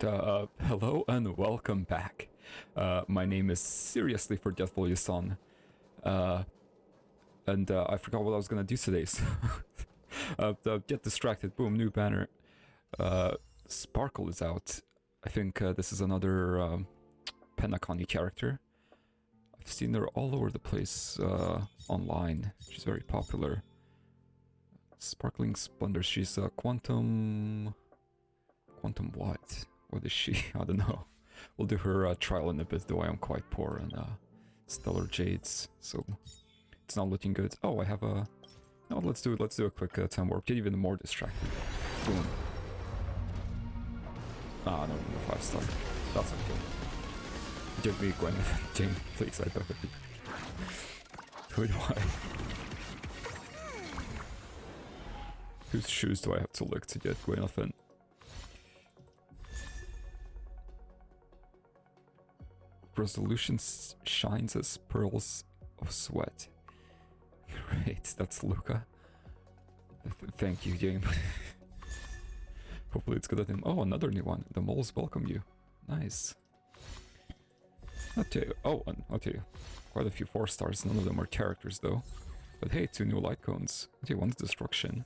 Hello and welcome back. My name is Seriously Forgetful Yuson. And I forgot what I was gonna do today, so... get distracted, boom, new banner. Sparkle is out. I think this is another Penacony character. I've seen her all over the place online. She's very popular. Sparkling Splendor, she's a Quantum what? What is she? I don't know. We'll do her trial in a bit, though I am quite poor in Stellar Jades, so it's not looking good. Oh, I have a... No, let's do a quick time warp. Get even more distracted. Boom. Ah, no, 5-star. That's okay. Give me Gwen, Jane, please, I beg of you. Who do I... Whose shoes do I have to lick to get Gwyneth? Resolution shines as pearls of sweat. Great, that's Luca. Thank you, game. Hopefully it's good at him. Oh, another new one. The moles welcome you. Nice. Okay. Oh, okay. Quite a few 4-stars. None of them are characters, though. But hey, 2 new light cones. Okay, one's destruction.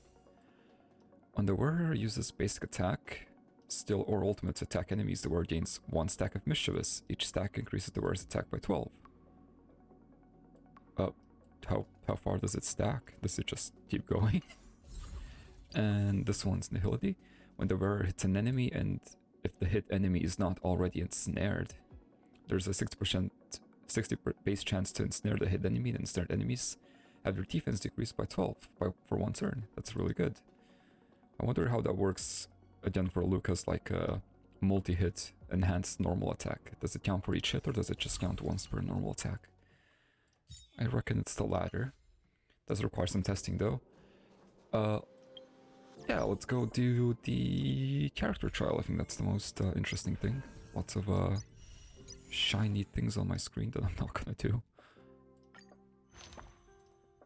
When the wearer uses basic attack, skill or ultimate to attack enemies, the wearer gains 1 stack of mischievous. Each stack increases the wearer's attack by 12. How far does it stack? Does it just keep going? And this one's nihility. When the wearer hits an enemy, and if the hit enemy is not already ensnared, there's a 60% base chance to ensnare the hit enemy, and ensnared enemies have their defense decreased by 12 for 1 turn. That's really good. I wonder how that works again for Lucas, like a multi-hit enhanced normal attack. Does it count for each hit, or does it just count once per normal attack? I reckon it's the latter. Does require some testing though. Yeah, let's go do the character trial. I think that's the most interesting thing. Lots of shiny things on my screen that I'm not gonna do.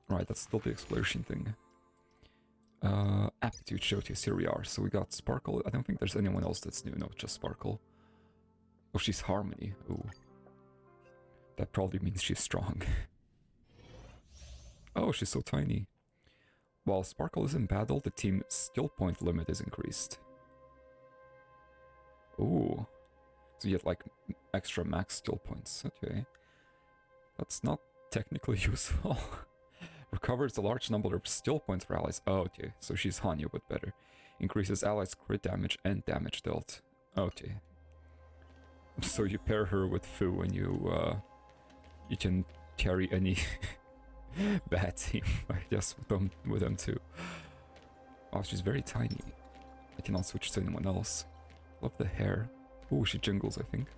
Right, that's still the exploration thing. Aptitude showcase, here we are. So we got Sparkle. I don't think there's anyone else that's new. No, just Sparkle. Oh, she's Harmony. Ooh. That probably means she's strong. Oh, she's so tiny. While Sparkle is in battle, the team skill point limit is increased. Ooh. So you get like extra max skill points. Okay. That's not technically useful. Recovers a large number of skill points for allies. Oh, okay. So she's Hanyo, but better. Increases allies' crit damage and damage dealt. Okay. So you pair her with Fu and you can carry any bad team, I guess, with them too. Oh, she's very tiny. I cannot switch to anyone else. Love the hair. Ooh, she jingles, I think.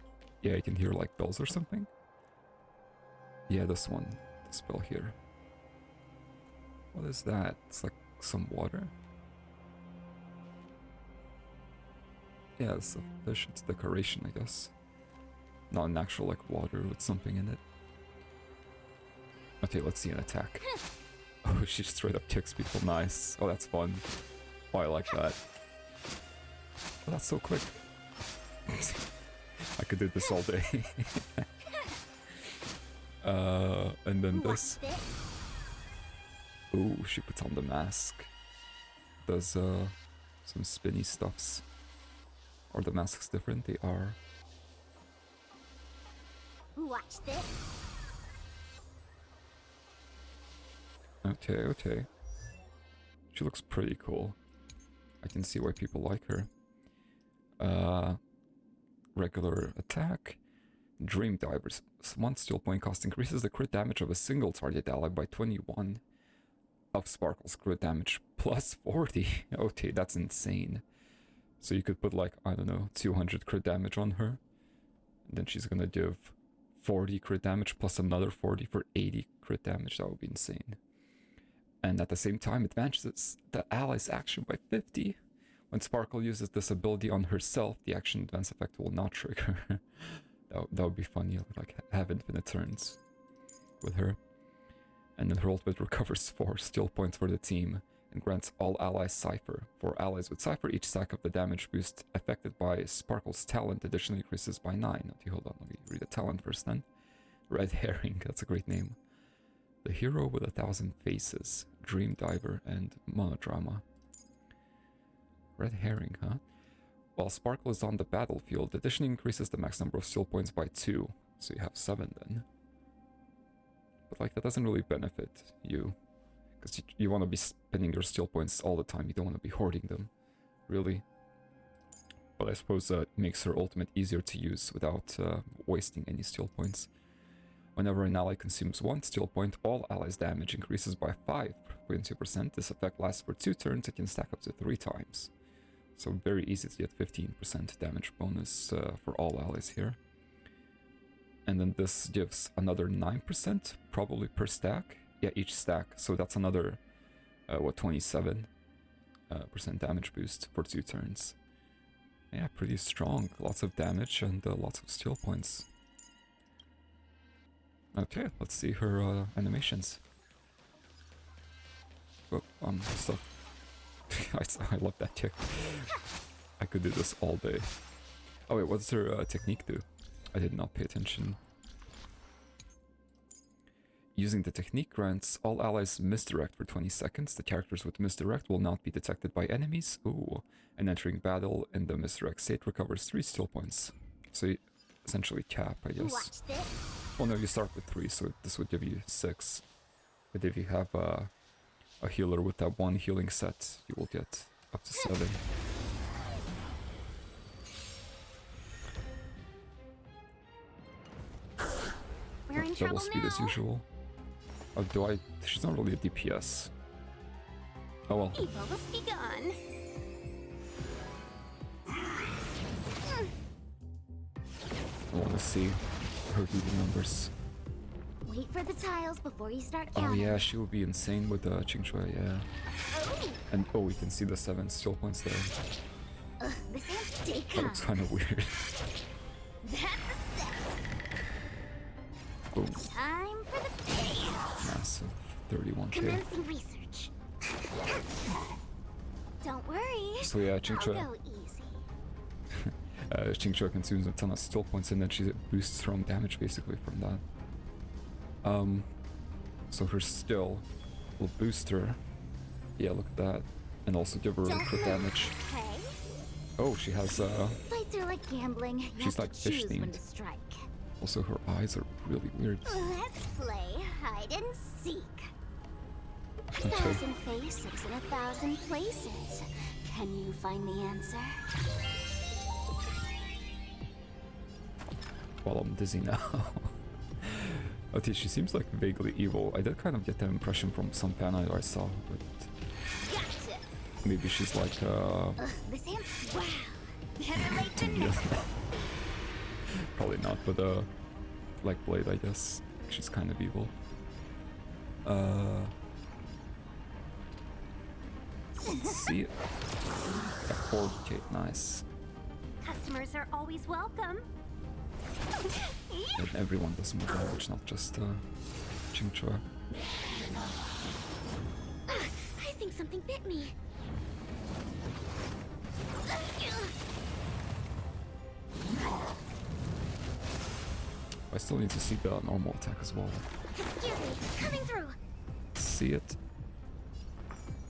Yeah, you can hear like bells or something. Yeah, this one. The spell here. What is that? It's like some water. Yeah, it's a fish. It's decoration, I guess. Not an actual like water with something in it. Okay, let's see an attack. Oh, she straight up kicks people. Nice. Oh, that's fun. Oh, I like that. Oh, that's so quick. I could do this all day. And then this. Ooh, she puts on the mask. Does some spinny stuffs. Are the masks different? They are. Watch this. Okay, okay. She looks pretty cool. I can see why people like her. Regular attack. Dream Divers. 1 skill point cost increases the crit damage of a single target ally by 21. Of Sparkle's crit damage plus 40. Okay, that's insane. So you could put like, I don't know, 200 crit damage on her. And then she's gonna give 40 crit damage plus another 40 for 80 crit damage. That would be insane. And at the same time, advances the ally's action by 50. When Sparkle uses this ability on herself, the action advance effect will not trigger. that would be funny, like have infinite turns with her. And then her ultimate recovers 4 skill points for the team. and grants all allies Cypher. For allies with Cypher, each stack of the damage boost affected by Sparkle's talent additionally increases by 9. Okay, hold on, let me read the talent first then. Red Herring, that's a great name. The Hero with 1,000 Faces, Dream Diver, and Monodrama. Red Herring, huh? While Sparkle is on the battlefield, additionally increases the max number of skill points by 2. So you have 7 then. But like, that doesn't really benefit you. Because you want to be spending your skill points all the time. You don't want to be hoarding them, really. But I suppose that makes her ultimate easier to use without wasting any skill points. Whenever an ally consumes 1 skill point, all allies' damage increases by 5.2%. This effect lasts for 2 turns. It can stack up to 3 times. So very easy to get 15% damage bonus for all allies here. And then this gives another 9%, probably per stack. Yeah, each stack. So that's another, 27% damage boost for 2 turns. Yeah, pretty strong. Lots of damage and lots of skill points. Okay, let's see her animations. Oh, stuff. I love that chick. I could do this all day. Oh wait, what's her technique do? I did not pay attention. Using the technique grants all allies misdirect for 20 seconds. The characters with misdirect will not be detected by enemies. Ooh. And entering battle in the misdirect state recovers 3 skill points. So you essentially cap, I guess. Watch this. Well, no, you start with 3, so this would give you 6. But if you have a healer with that 1 healing set, you will get up to 7. We're in Double trouble speed now. as usual. Oh, do I? She's not really a DPS. Oh well. Evil must be gone. I want to see her healing numbers. Wait for the tiles before you start Oh counting. yeah, she would be insane with the Qingxue, yeah. Oh, And oh, we can see the 7 skill points there. this has stay That calm. looks kind of weird. That's a set. Boom. Time for the payoff. Massive. 31k. Commencing research. Don't worry. So yeah, I'll Qingxue. go easy. Qingxue consumes a ton of skill points and then she boosts her own damage basically from that. So her skill will boost her. Yeah, look at that. And also give her Don't crit move, damage. okay? Oh, she has Fights are like gambling. You She's have like to fish choose when themed. to strike. Also her eyes are really weird. Let's play hide and seek. A Okay. 1,000 faces in 1,000 places. Can you find the answer? Well, I'm dizzy now. Okay, she seems like vaguely evil. I did kind of get that impression from some fan art I saw, but Gotcha. maybe she's like This answer. Wow. Better late than yeah. never. Probably not, but like Blade, I guess. She's kind of evil. Let's see it. A 4K, nice. Customers are always welcome. And everyone does more damage, not just Qingxue. I think something bit me. I still need to see the normal attack as well. Excuse me, coming through. See it.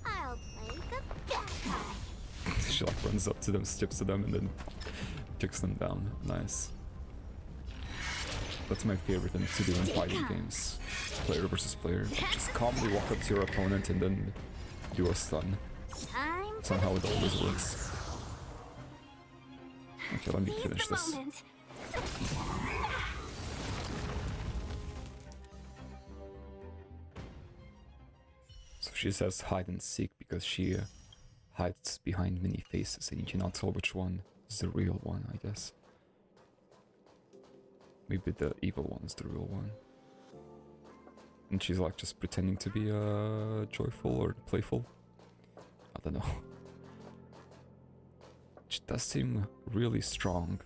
I'll play the bad guy. She like runs up to them, skips to them, and then kicks them down. Nice. That's my favorite thing to do in fighting games. Player versus player. Just calmly walk up to your opponent and then do a stun. Time for Somehow the it always payoff. works. Okay, let me Seize finish the this. moment. So she says hide and seek because she hides behind many faces and you cannot tell which one is the real one, I guess. Maybe the evil one is the real one. And she's like just pretending to be joyful or playful. I don't know. She does seem really strong.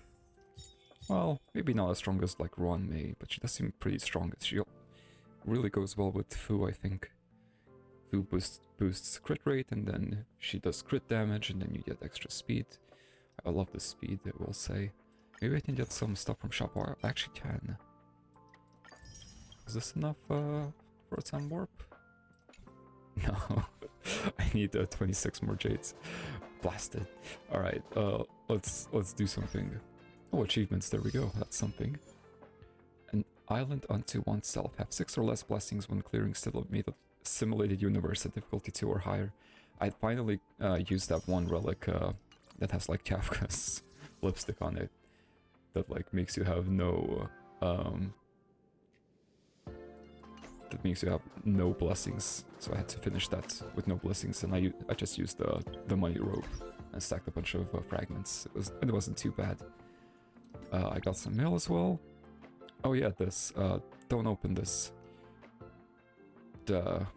Well, maybe not as strong as like Ron May, but she does seem pretty strong. She really goes well with Fu, I think. who boosts crit rate, and then she does crit damage, and then you get extra speed. I love the speed, I will say. Maybe I can get some stuff from shop. Oh, I actually can. Is this enough for a 10 warp? No. I need 26 more jades. Blasted. Alright, let's do something. Oh, achievements, there we go. That's something. An island unto oneself. Have 6 or less blessings when clearing simulated universe at difficulty 2 or higher. I finally used that one relic that has like Kafka's lipstick on it. That like makes you have no blessings, so I had to finish that with no blessings, and I just used the money rope and stacked a bunch of fragments. It wasn't too bad. I got some mail as well. Oh yeah, this. Don't open this. Okay.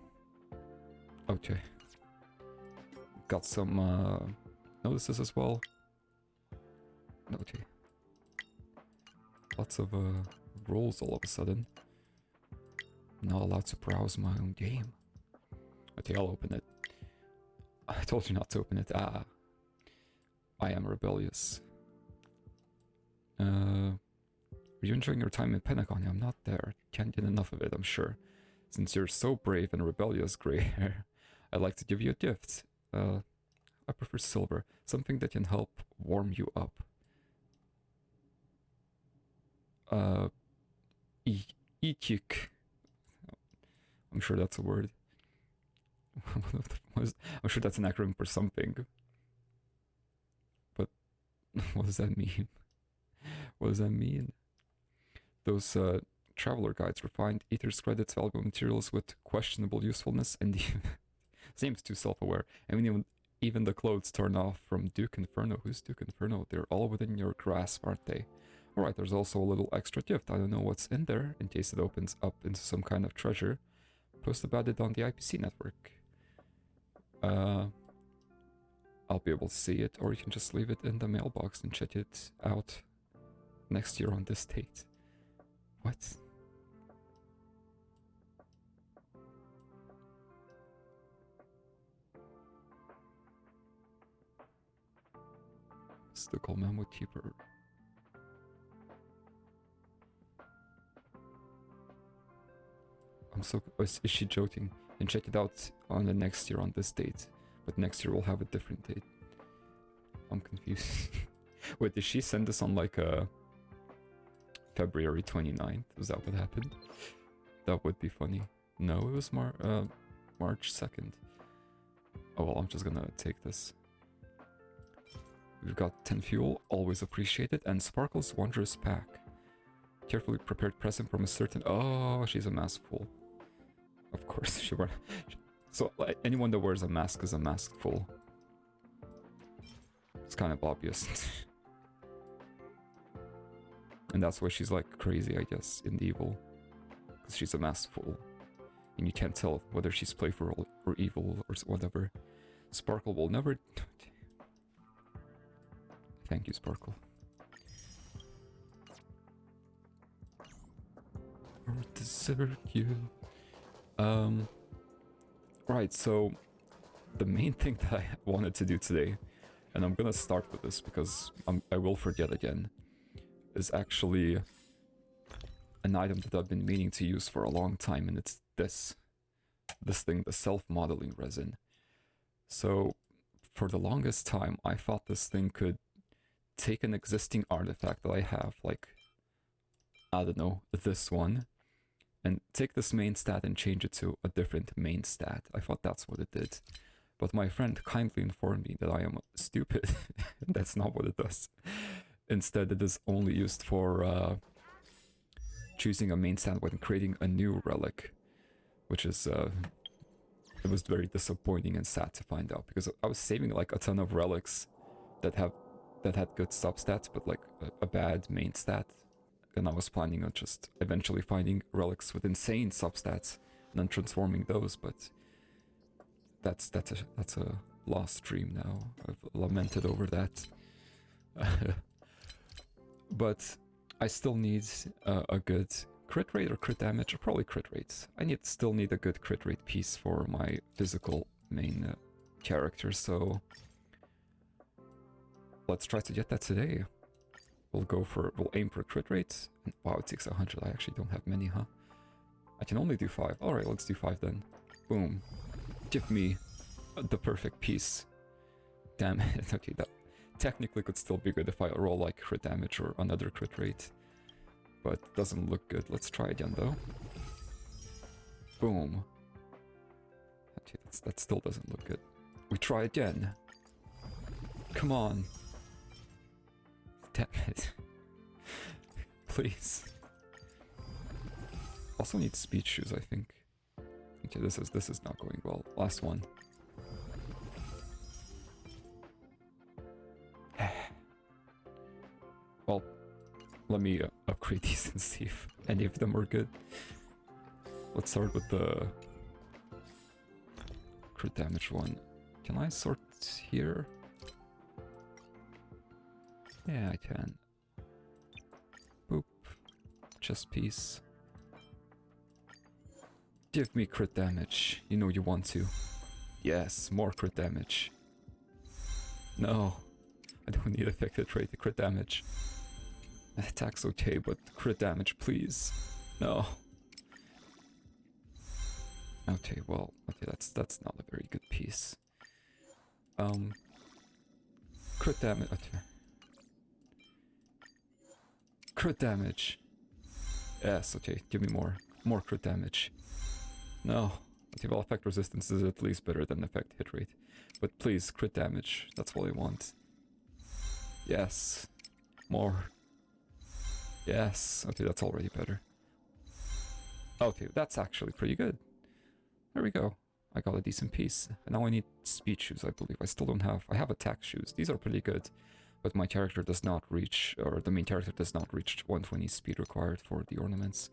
Got some notices as well. Okay. Lots of rolls all of a sudden. Not allowed to browse my own game. Okay, I'll open it. I told you not to open it. Ah. I am rebellious. Are you enjoying your time in Pentagon? I'm not there. Can't get enough of it, I'm sure. Since you're so brave and rebellious, Grey Hair, I'd like to give you a gift. I prefer silver. Something that can help warm you up. Ikik. I'm sure that's a word. I'm sure that's an acronym for something. But what does that mean? What does that mean? Those traveler guides refined ethers credits valuable materials with questionable usefulness, and seems too self-aware. I mean, even the clothes torn off from Duke Inferno. Who's Duke Inferno? They're all within your grasp, aren't they? Alright, there's also a little extra gift. I don't know what's in there, in case it opens up into some kind of treasure. Post about it on the IPC network. I'll be able to see it, or you can just leave it in the mailbox and check it out next year on this date. What? Mystical Mammoth Keeper. I'm so... Is she joking? And check it out on the next year on this date. But next year we'll have a different date. I'm confused. Wait, did she send this on like February 29th? Was that what happened? That would be funny. No, it was March 2nd. Oh well, I'm just gonna take this. We've got 10 fuel, always appreciated, and Sparkle's Wondrous Pack. Carefully prepared present from a certain... Oh, she's a mask fool. Of course, she wears... So, anyone that wears a mask is a masked fool. It's kind of obvious. And that's why she's like crazy, I guess, in the evil. Because she's a masked fool. And you can't tell whether she's playful or evil or whatever. Sparkle will never... Thank you, Sparkle. Or desert you. Right, so the main thing that I wanted to do today, and I'm gonna start with this because I will forget again, is actually an item that I've been meaning to use for a long time, and it's this thing, the self-modeling resin. So for the longest time, I thought this thing could take an existing artifact that I have, like, I don't know, this one, and take this main stat and change it to a different main stat. I thought that's what it did. But my friend kindly informed me that I am stupid. That's not what it does. Instead, it is only used for choosing a main stat when creating a new relic. Which is, it was very disappointing and sad to find out. Because I was saving like a ton of relics that had good substats, but like a bad main stat. And I was planning on just eventually finding relics with insane substats and then transforming those, but that's a lost dream now. I've lamented over that. But I still need a good crit rate or crit damage? Or probably crit rates. I still need a good crit rate piece for my physical main character, so let's try to get that today. We'll aim for crit rates. And wow, it takes 100. I actually don't have many, huh? I can only do 5. Alright, let's do 5 then. Boom. Give me the perfect piece. Damn it. Okay, that technically could still be good if I roll like crit damage or another crit rate. But it doesn't look good. Let's try again though. Boom. Okay, that still doesn't look good. We try again. Come on. Damn it. Please. Also need speed shoes, I think. Okay, this is not going well. Last one. Well, let me upgrade these and see if any of them are good. Let's start with the crit damage one. Can I sort here? Yeah, I can. Boop. Chest piece. Give me crit damage. You know you want to. Yes, more crit damage. No. I don't need affected trait to crit damage. Attack's okay, but crit damage, please. No. Okay, well, okay, that's not a very good piece. Crit damage. Okay. Crit damage. Yes, okay, give me more crit damage. No. Okay, well, effect resistance is at least better than effect hit rate. But please, crit damage. That's all I want. Yes. More. Yes. Okay, that's already better. Okay, that's actually pretty good. There we go. I got a decent piece. And now I need speed shoes, I believe. I still don't have... I have attack shoes. These are pretty good. But my character does not reach... Or the main character does not reach 120 speed required for the ornaments.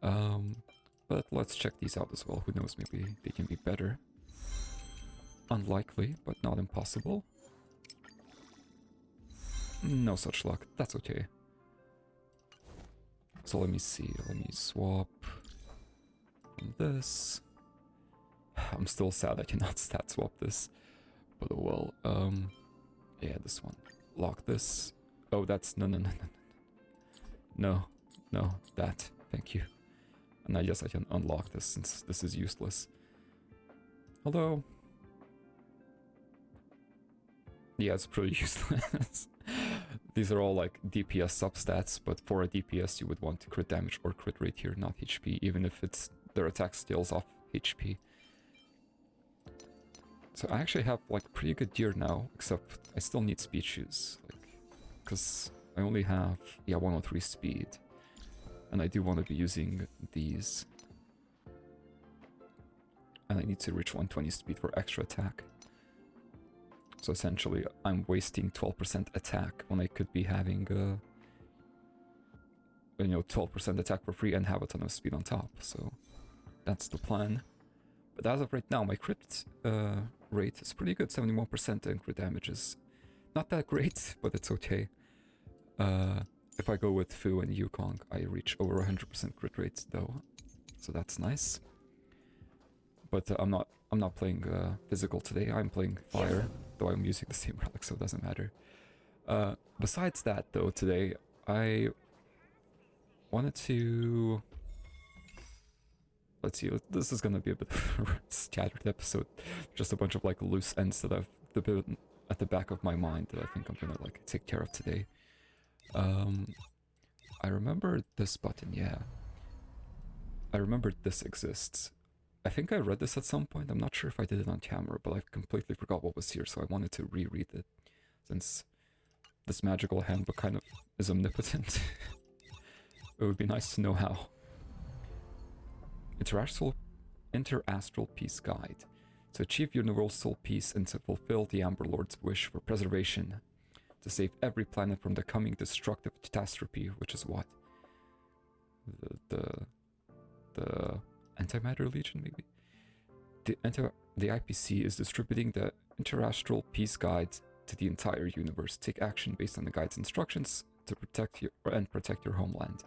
But let's check these out as well. Who knows, maybe they can be better. Unlikely, but not impossible. No such luck. That's okay. So let me see. Let me swap this. I'm still sad I cannot stat swap this. But oh well. Yeah, this one. Lock this. Oh, that's... No. No, that. Thank you. And I guess I can unlock this since this is useless. Although... Yeah, it's pretty useless. These are all like DPS substats, but for a DPS you would want to crit damage or crit rate here, not HP, even if it's their attack scales off HP. So I actually have like pretty good gear now, except I still need speed shoes, like, because I only have 103 speed, and I do want to be using these, and I need to reach 120 speed for extra attack. So essentially, I'm wasting 12% attack when I could be having, 12% attack for free and have a ton of speed on top. So that's the plan. But as of right now, my crit rate is pretty good, 71%, and crit damage is not that great, but it's okay. If I go with Fu and Yukong, I reach over 100% crit rate though, so that's nice. But I'm not playing physical today. I'm playing fire, though I'm using the same relic, so it doesn't matter. Besides that, though, today I wanted to... Let's see, this is gonna be a bit of a scattered episode. Just a bunch of like loose ends that I've been at the back of my mind that I think I'm gonna like take care of today. I remember this button, yeah. I remember this exists. I think I read this at some point. I'm not sure if I did it on camera, but I completely forgot what was here, so I wanted to reread it, since this magical handbook kind of is omnipotent. It would be nice to know how. Interastral Peace Guide. To achieve universal peace and to fulfill the Amber Lord's wish for preservation. To save every planet from the coming destructive catastrophe, which is what? The Antimatter Legion, maybe? The IPC is distributing the Interastral Peace Guide to the entire universe. Take action based on the guide's instructions to protect your homeland.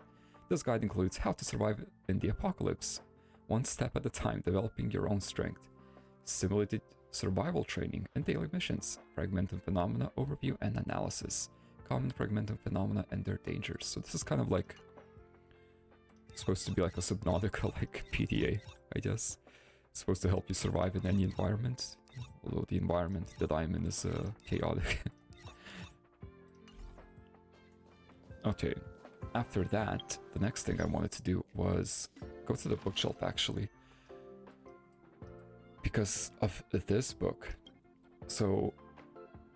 This guide includes how to survive in the apocalypse, one step at a time, developing your own strength, simulated survival training and daily missions, fragmentum phenomena overview and analysis, common fragmentum phenomena and their dangers. So this is kind of like supposed to be like a Subnautica like PDA, I guess. It's supposed to help you survive in any environment, although the environment that I'm in is chaotic. Okay, after that, the next thing I wanted to do was go to the bookshelf actually, because of this book. So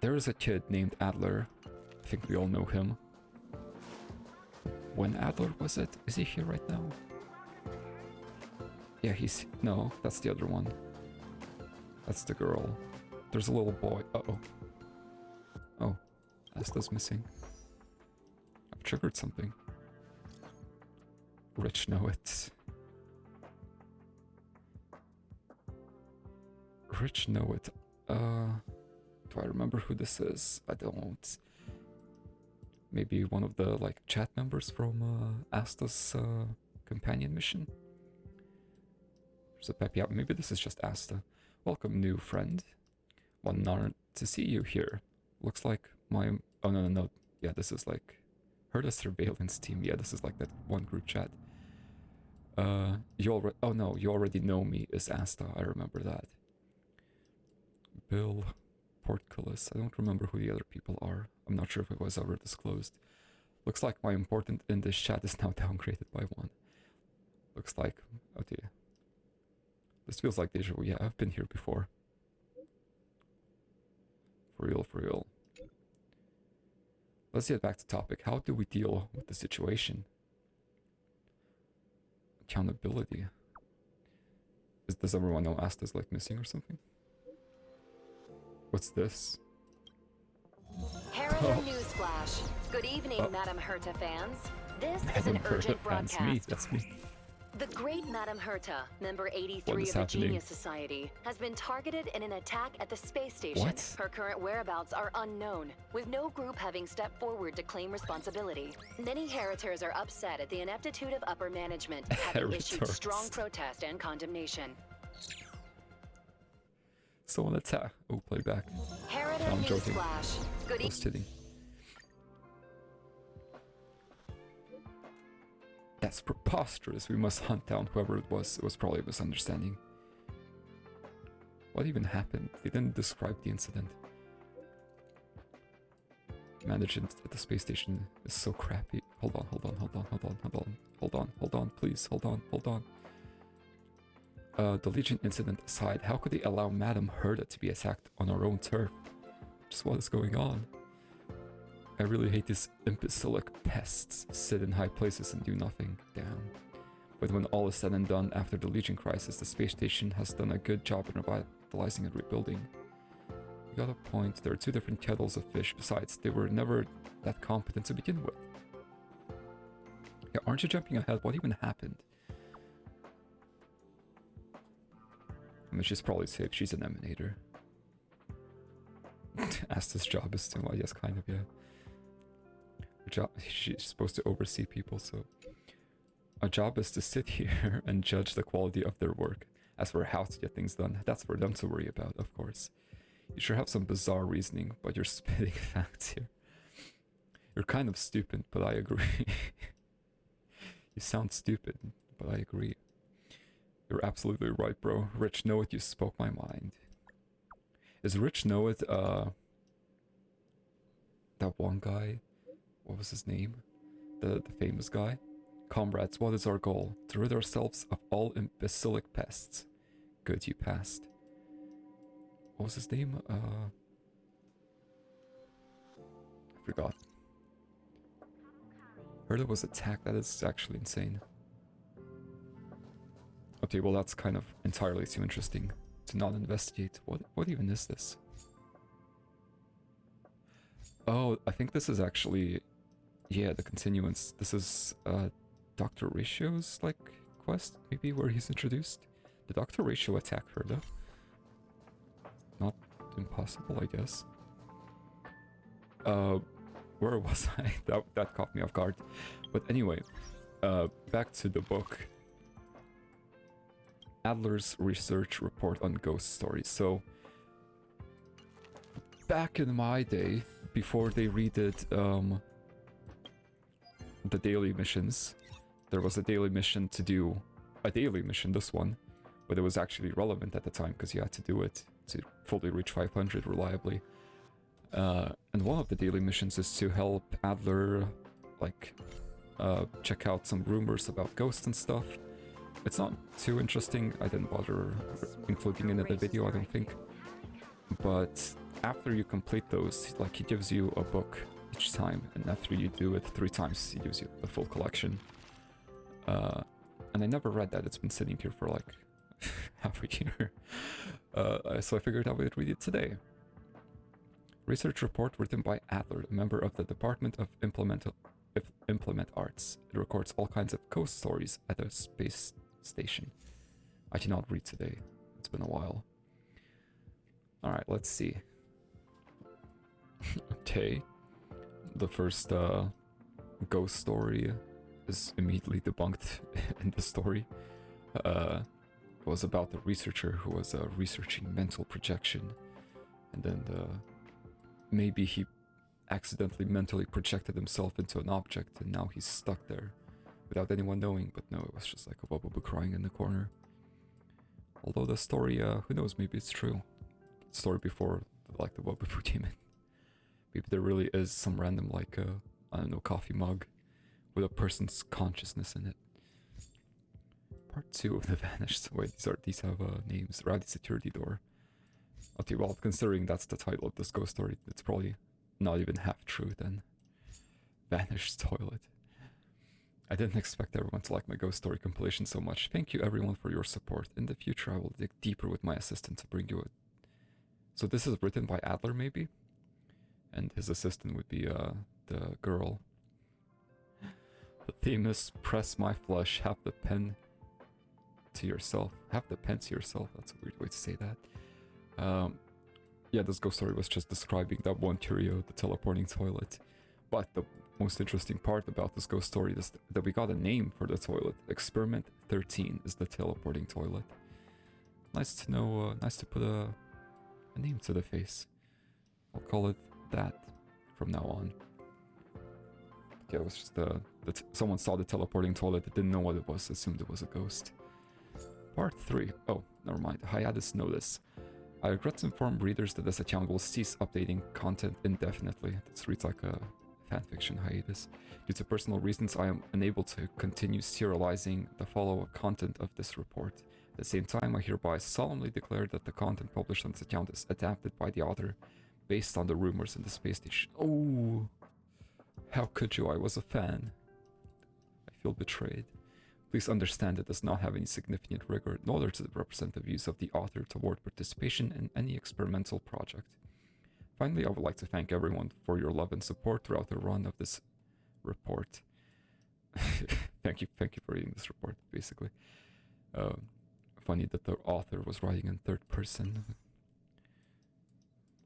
there is a kid named Adler. I think we all know him. When Adler was it? Is he here right now? Yeah, he's... No, that's the other one. That's the girl. There's a little boy. Uh-oh. Oh, Asta's missing. I've triggered something. Rich know it. Rich know it. Do I remember who this is? I don't. Maybe one of the like chat members from Asta's companion mission. There's a peppy out. Maybe this is just Asta. Welcome, new friend. One honored to see you here. Looks like my... Oh, no. Yeah, this is like... Heard a surveillance team. Yeah, this is like that one group chat. You already... Oh, no, you already know me is Asta. I remember that. Bill Portcullis. I don't remember who the other people are. I'm not sure if it was ever disclosed. Looks like my important in this chat is now downgraded by one. Looks like... Oh dear. This feels like deja vu. Yeah, I've been here before. For real, for real. Let's get back to topic. How do we deal with the situation? Accountability. Does everyone know Asta's like missing or something? What's this? Harrier Newsflash. Good evening, Madam Herta fans. This is an urgent broadcast. That's me. The great Madam Herta, member 83 of the Genius Society, has been targeted in an attack at the space station. What? Her current whereabouts are unknown, with no group having stepped forward to claim responsibility. Many Heritors are upset at the ineptitude of upper management, having issued strong protest and condemnation. Someone attack. Oh, playback. Herita I'm joking. Newsflash. Good Just kidding. That's preposterous. We must hunt down whoever it was. It was probably a misunderstanding. What even happened? They didn't describe the incident. Management at the space station is so crappy. Hold on, please. Hold on. The Legion incident aside, how could they allow Madame Herta to be attacked on our own turf? Just what is going on? I really hate these imbecilic pests sit in high places and do nothing. Damn. But when all is said and done after the Legion crisis, the space station has done a good job in revitalizing and rebuilding. You got a point. There are two different kettles of fish. Besides, they were never that competent to begin with. Yeah, aren't you jumping ahead? What even happened? I mean, she's probably safe. She's an emanator. Asta's job is to, I guess, kind of, yeah. Her job, she's supposed to oversee people, so... Our job is to sit here and judge the quality of their work. As for how to get things done, that's for them to worry about, of course. You sure have some bizarre reasoning, but you're spitting facts here. You're kind of stupid, but I agree. You sound stupid, but I agree. You're absolutely right, bro. Rich Know It, you spoke my mind. Is Rich Know It, that one guy? What was his name? The famous guy? Comrades, what is our goal? To rid ourselves of all imbecilic pests. Good, you passed. What was his name? I forgot. Heard it was attacked. That is actually insane. Okay, well that's kind of entirely too interesting to not investigate. What even is this? Oh, I think this is actually... Yeah, the Continuance. This is Dr.Ratio's, like, quest, maybe, where he's introduced. Did Dr.Ratio attack her, though? Not impossible, I guess. Where was I? That caught me off guard. But anyway, back to the book. Adler's research report on ghost stories. So, back in my day, before they redid the daily missions, there was a daily mission to do, a daily mission, this one, but it was actually relevant at the time because you had to do it to fully reach 500 reliably. And one of the daily missions is to help Adler, like, check out some rumors about ghosts and stuff. It's not too interesting. I didn't bother including it in the video, I don't think. But after you complete those, like, he gives you a book each time, and after you do it 3 times, he gives you the full collection. And I never read that. It's been sitting here for like half a year. So I figured I would read it today. Research report written by Adler, a member of the Department of Implement Arts. It records all kinds of ghost stories at a space station. I cannot read today. It's been a while. Alright, let's see. Okay. The first ghost story is immediately debunked in the story. It was about the researcher who was researching mental projection. And then maybe he accidentally mentally projected himself into an object and now he's stuck there without anyone knowing. But no, it was just like a Wubba crying in the corner. Although the story, who knows, maybe it's true. The story before, like, the Wubba came in. Maybe there really is some random, like, I don't know, coffee mug with a person's consciousness in it. Part 2 of the Vanished. Wait, these have names. Rowdy Security Door. Okay, well, considering that's the title of this ghost story, it's probably not even half true then. Vanished Toilet. I didn't expect everyone to like my ghost story compilation so much. Thank you everyone for your support. In the future I will dig deeper with my assistant to bring you a... So this is written by Adler maybe? And his assistant would be the girl. The theme is press my flesh, have the pen to yourself. Have the pen to yourself. That's a weird way to say that. Yeah, this ghost story was just describing that one curio, the teleporting toilet. But the most interesting part about this ghost story is that we got a name for the toilet. Experiment 13 is the teleporting toilet. Nice to know, nice to put a name to the face. I'll call it that from now on. Yeah, it was just someone saw the teleporting toilet, didn't know what it was, assumed it was a ghost. Part 3. Oh, never mind. Hiatus notice. I regret to inform readers that this account will cease updating content indefinitely. This reads like a fanfiction hiatus. Due to personal reasons, I am unable to continue serializing the follow-up content of this report. At the same time, I hereby solemnly declare that the content published on this account is adapted by the author based on the rumors in the space station. Oh, how could you? I was a fan. I feel betrayed. Please understand it does not have any significant rigor, nor does it represent the views of the author toward participation in any experimental project. Finally, I would like to thank everyone for your love and support throughout the run of this report. Thank you for reading this report, basically. Funny that the author was writing in third person.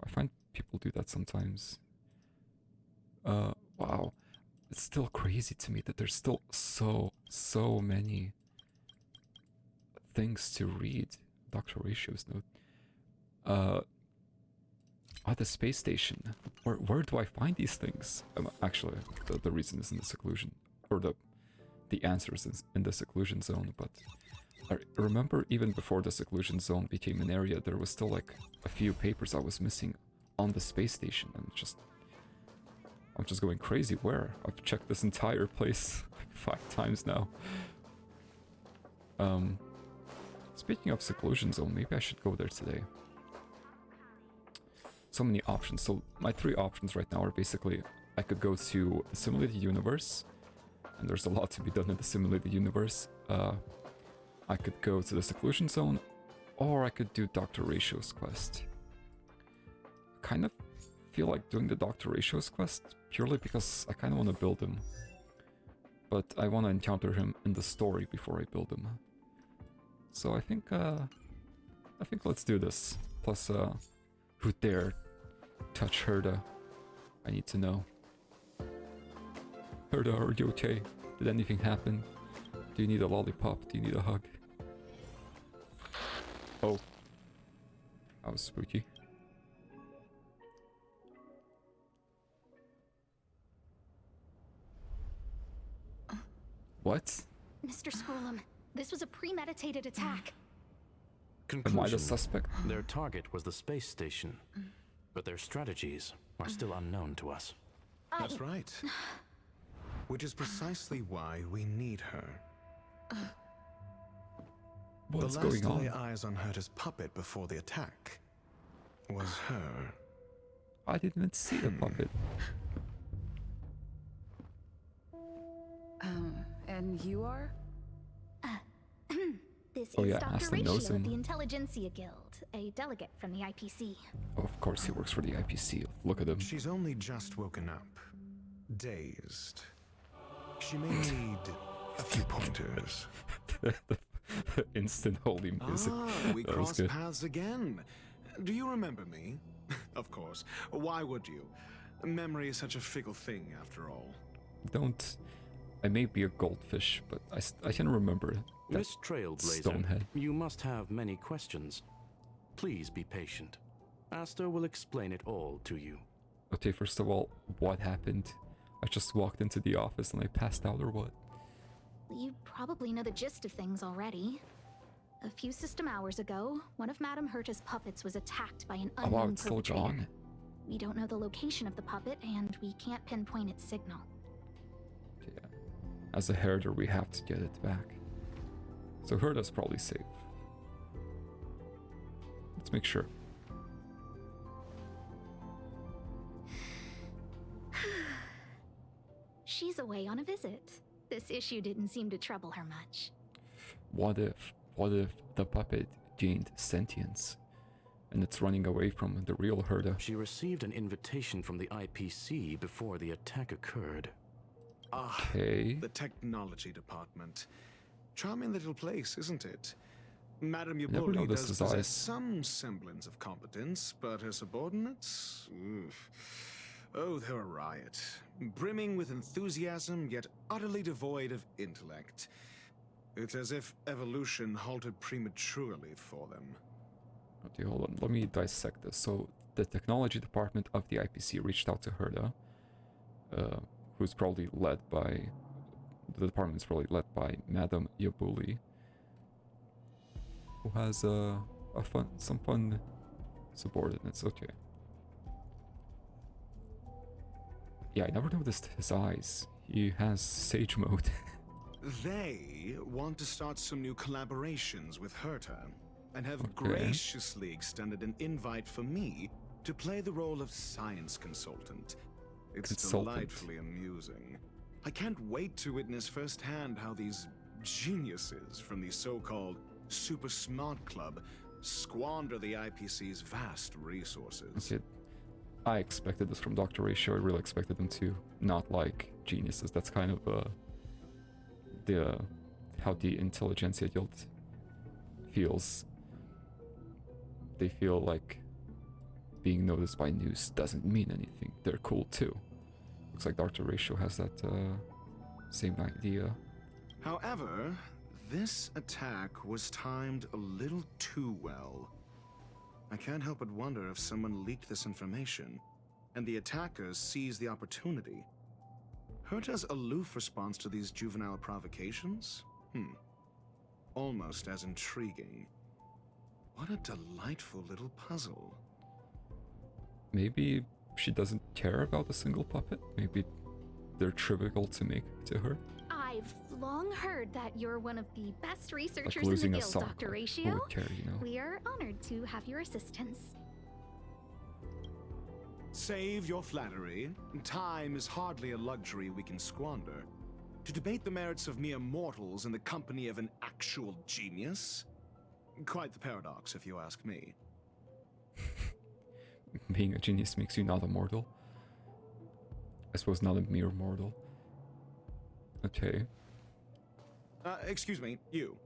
I find people do that sometimes. Wow. It's still crazy to me that there's still so many things to read. Dr.Ratio's note. At the space station. Where do I find these things? Actually, the reason is in the seclusion, or the answer is in the seclusion zone. But I remember even before the seclusion zone became an area, there was still like a few papers I was missing on the space station. I'm just going crazy. Where? I've checked this entire place like 5 times now. Speaking of seclusion zone, maybe I should go there today. So many options. So my 3 options right now are basically I could go to the simulated universe, and there's a lot to be done in the simulated universe. I could go to the seclusion zone, or I could do Dr.Ratio's quest. Kind of feel like doing the Dr.Ratio's quest purely because I kind of want to build him, but I want to encounter him in the story before I build him. So I think let's do this. Plus, who dare touch Herda? I need to know. Herda, are you okay? Did anything happen? Do you need a lollipop? Do you need a hug? Oh. That was spooky. What? Mr. Scrollum, this was a premeditated attack. Am I the Conclusion. suspect? Their target was the space station, but their strategies are still unknown to us. That's right. Which is precisely why we need her. What's the going last to on? lay eyes on Herta's puppet before the attack was her. I didn't even see the puppet. And you are? This Oh is yeah, Dr. Aston Ratio knows of him. the Intelligentsia Guild, a delegate from the IPC. Oh, of course he works for the IPC. Look at him. She's only just woken up. Dazed. She may need a few pointers. Instant holy music. We That was crossed good. paths again. Do you remember me? Of course. Why would you? Memory is such a fickle thing, after all. Don't. I may be a goldfish, but I can remember that Miss Trailblazer, stonehead. you must have many questions. Please be patient. Aster will explain it all to you. Okay, first of all, what happened? I just walked into the office and I passed out, or what? You probably know the gist of things already. A few system hours ago, one of Madame Herta's puppets was attacked by an Oh unknown wow, it's still perpetrator. gone. We don't know the location of the puppet, and we can't pinpoint its signal. Yeah. As a herder, we have to get it back. So Herta's probably safe. Let's make sure. She's away on a visit. This issue didn't seem to trouble her much. What if the puppet gained sentience and it's running away from the real Herta? She received an invitation from the IPC before the attack occurred. Okay. The technology department. Charming little place, isn't it? Madame Never Yabuli noticed does his possess eyes. some semblance of competence, but her subordinates? Oof. Oh, they're a riot. Brimming with enthusiasm, yet utterly devoid of intellect. It's as if evolution halted prematurely for them. Okay, hold on. Let me dissect this. So, the technology department of the IPC reached out to Herta, who's probably led by... The department is probably led by Madame Yabuli, who has some fun subordinates. Okay. Yeah, I never noticed his eyes. He has sage mode. They want to start some new collaborations with Herta, and have Okay. graciously extended an invite for me to play the role of science consultant. It's Consultant. delightfully amusing. I can't wait to witness firsthand how these geniuses from the so-called Super Smart Club squander the IPC's vast resources. Okay. I expected this from Dr.Ratio. I really expected them to not like geniuses. That's kind of how the Intelligentsia Guild feels. They feel like being noticed by news doesn't mean anything. They're cool too. Looks like Dr.Ratio has that same idea. However, this attack was timed a little too well. I can't help but wonder if someone leaked this information, and the attackers seized the opportunity. Herta's aloof response to these juvenile provocations? Almost as intriguing. What a delightful little puzzle. Maybe she doesn't care about a single puppet. Maybe they're trivial to make to her. I've long heard that you're one of the best Like researchers in the losing a guild, sock. Dr. Who Ratio. would care, you know? We are honored to have your assistance. Save your flattery. Time is hardly a luxury we can squander. To debate the merits of mere mortals in the company of an actual genius? Quite the paradox, if you ask me. Being a genius makes you not a mortal. I suppose not a mere mortal. Okay. Excuse me, you.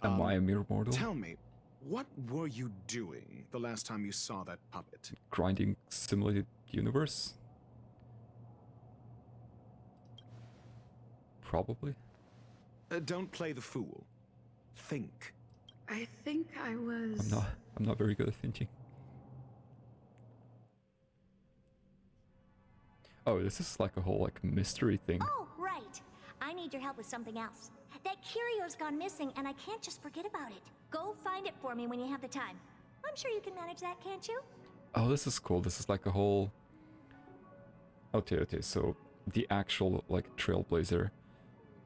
Am I a mere mortal? Tell me, what were you doing the last time you saw that puppet? Grinding simulated universe? probably. Don't play the fool. Think. I think I was... I'm not very good at thinking. Oh, this is like a whole like mystery thing. Oh, right. I need your help with something else. That curio's gone missing, and I can't just forget about it. Go find it for me when you have the time. I'm sure you can manage that, can't you? Oh, this is cool. This is like a whole... Okay, so the actual, like, Trailblazer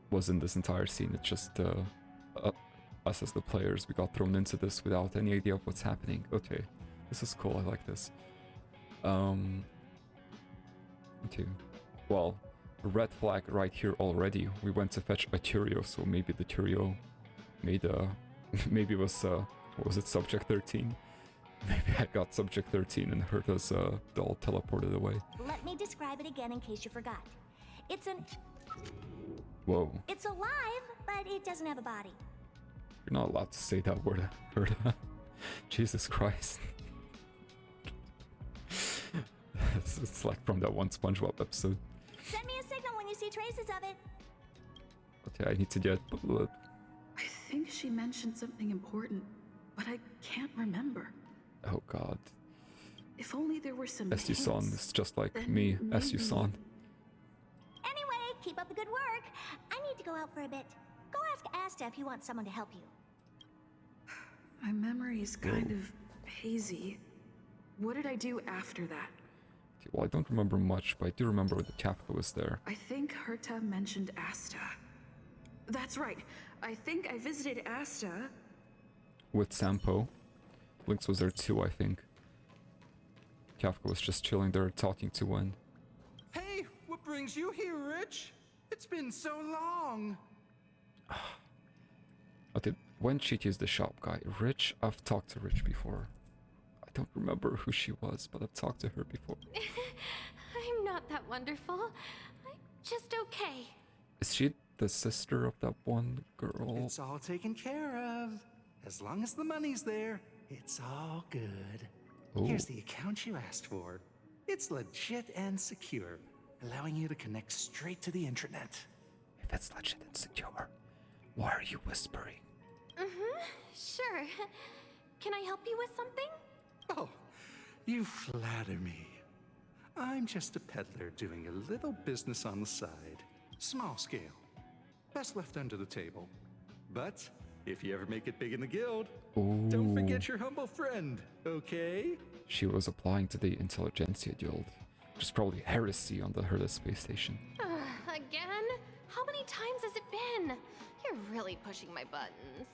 was in this entire scene. It's just, us as the players, we got thrown into this without any idea of what's happening. Okay, this is cool. I like this. Okay, well, red flag right here already. We went to fetch a curio, so maybe the curio made maybe it was, what was it, Subject 13? Maybe I got Subject 13 and heard us all teleported away. Let me describe it again in case you forgot. It's an... Whoa. It's alive, but it doesn't have a body. You're not allowed to say that word, Herta. Jesus Christ. It's like from that one SpongeBob episode. Send me a signal when you see traces of it. Okay, I need to get blood. I think she mentioned something important, but I can't remember. Oh god. If only there were some Esu-san hints, is just like then me, maybe... Esu-san. Anyway, keep up the good work. I need to go out for a bit. Go ask Asta if you want someone to help you. My memory is kind of hazy. What did I do after that? Okay, well, I don't remember much, but I do remember the Kafka was there. I think Herta mentioned Asta. That's right. I think I visited Asta. With Sampo. Lynx was there too, I think. Kafka was just chilling there talking to Wen. Hey, what brings you here, Rich? It's been so long. Okay, Wen Cheat is the shop guy. Rich, I've talked to Rich before. I don't remember who she was, but I've talked to her before. I'm not that wonderful. I'm just okay. Is she the sister of that one girl? It's all taken care of. As long as the money's there, it's all good. Ooh. Here's the account you asked for. It's legit and secure, allowing you to connect straight to the intranet. If it's legit and secure, why are you whispering? Sure. Can I help you with something? Oh, you flatter me. I'm just a peddler doing a little business on the side. Small scale. Best left under the table. But if you ever make it big in the guild, don't forget your humble friend, okay? She was applying to the Intelligentsia Guild, which is probably heresy on the Herta space station. Again? How many times has it been? You're really pushing my buttons.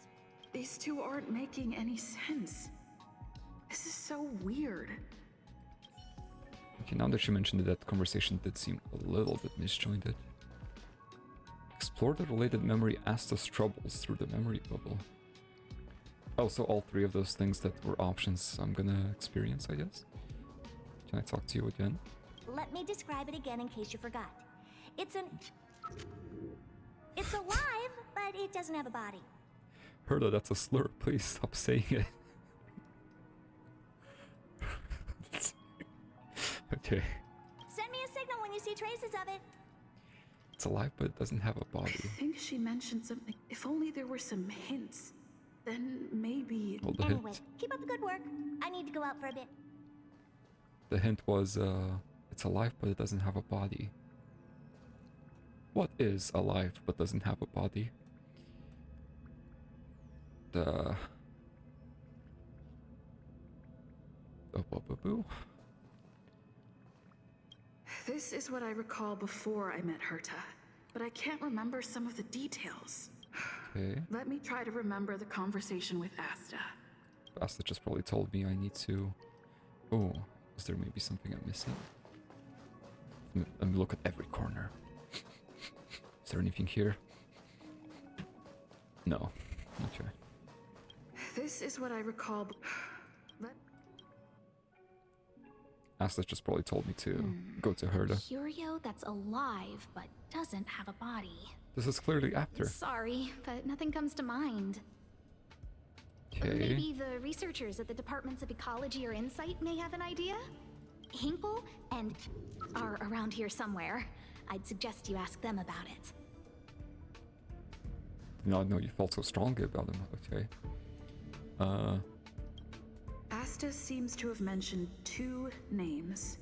These two aren't making any sense. This is so weird. Okay, now that you mentioned it, that conversation did seem a little bit disjointed. Explore the related memory Asta's troubles through the memory bubble. Oh, so all three of those things that were options I'm gonna experience, I guess? Can I talk to you again? Let me describe it again in case you forgot. It's alive, but it doesn't have a body. Herta, that's a slur. Please stop saying it. Okay. Send me a signal when you see traces of it. It's alive, but it doesn't have a I body. think she mentioned something. If only there were some hints, then maybe... Well, the Anyway, hint, keep up the good work. I need to go out for a bit. the hint was, it's alive, but it doesn't have a body. What is alive, but doesn't have a body? Oh, boo. This is what I recall before I met Herta, but I can't remember some of the details. Okay. Let me try to remember the conversation with Asta. Asta just probably told me I need to... Oh, is there maybe something I'm missing? Let me look at every corner. Is there anything here? No. Okay. This is what I recall. Asta just probably told me to go to Herta. Curio that's alive but doesn't have a body. This is clearly after. Sorry, but nothing comes to mind. Okay. Maybe the researchers at the Departments of Ecology or Insight may have an idea? Hinkle and are around here somewhere. I'd suggest you ask them about it. did not know you felt so strongly about him. Okay. Asta seems to have mentioned 2 names.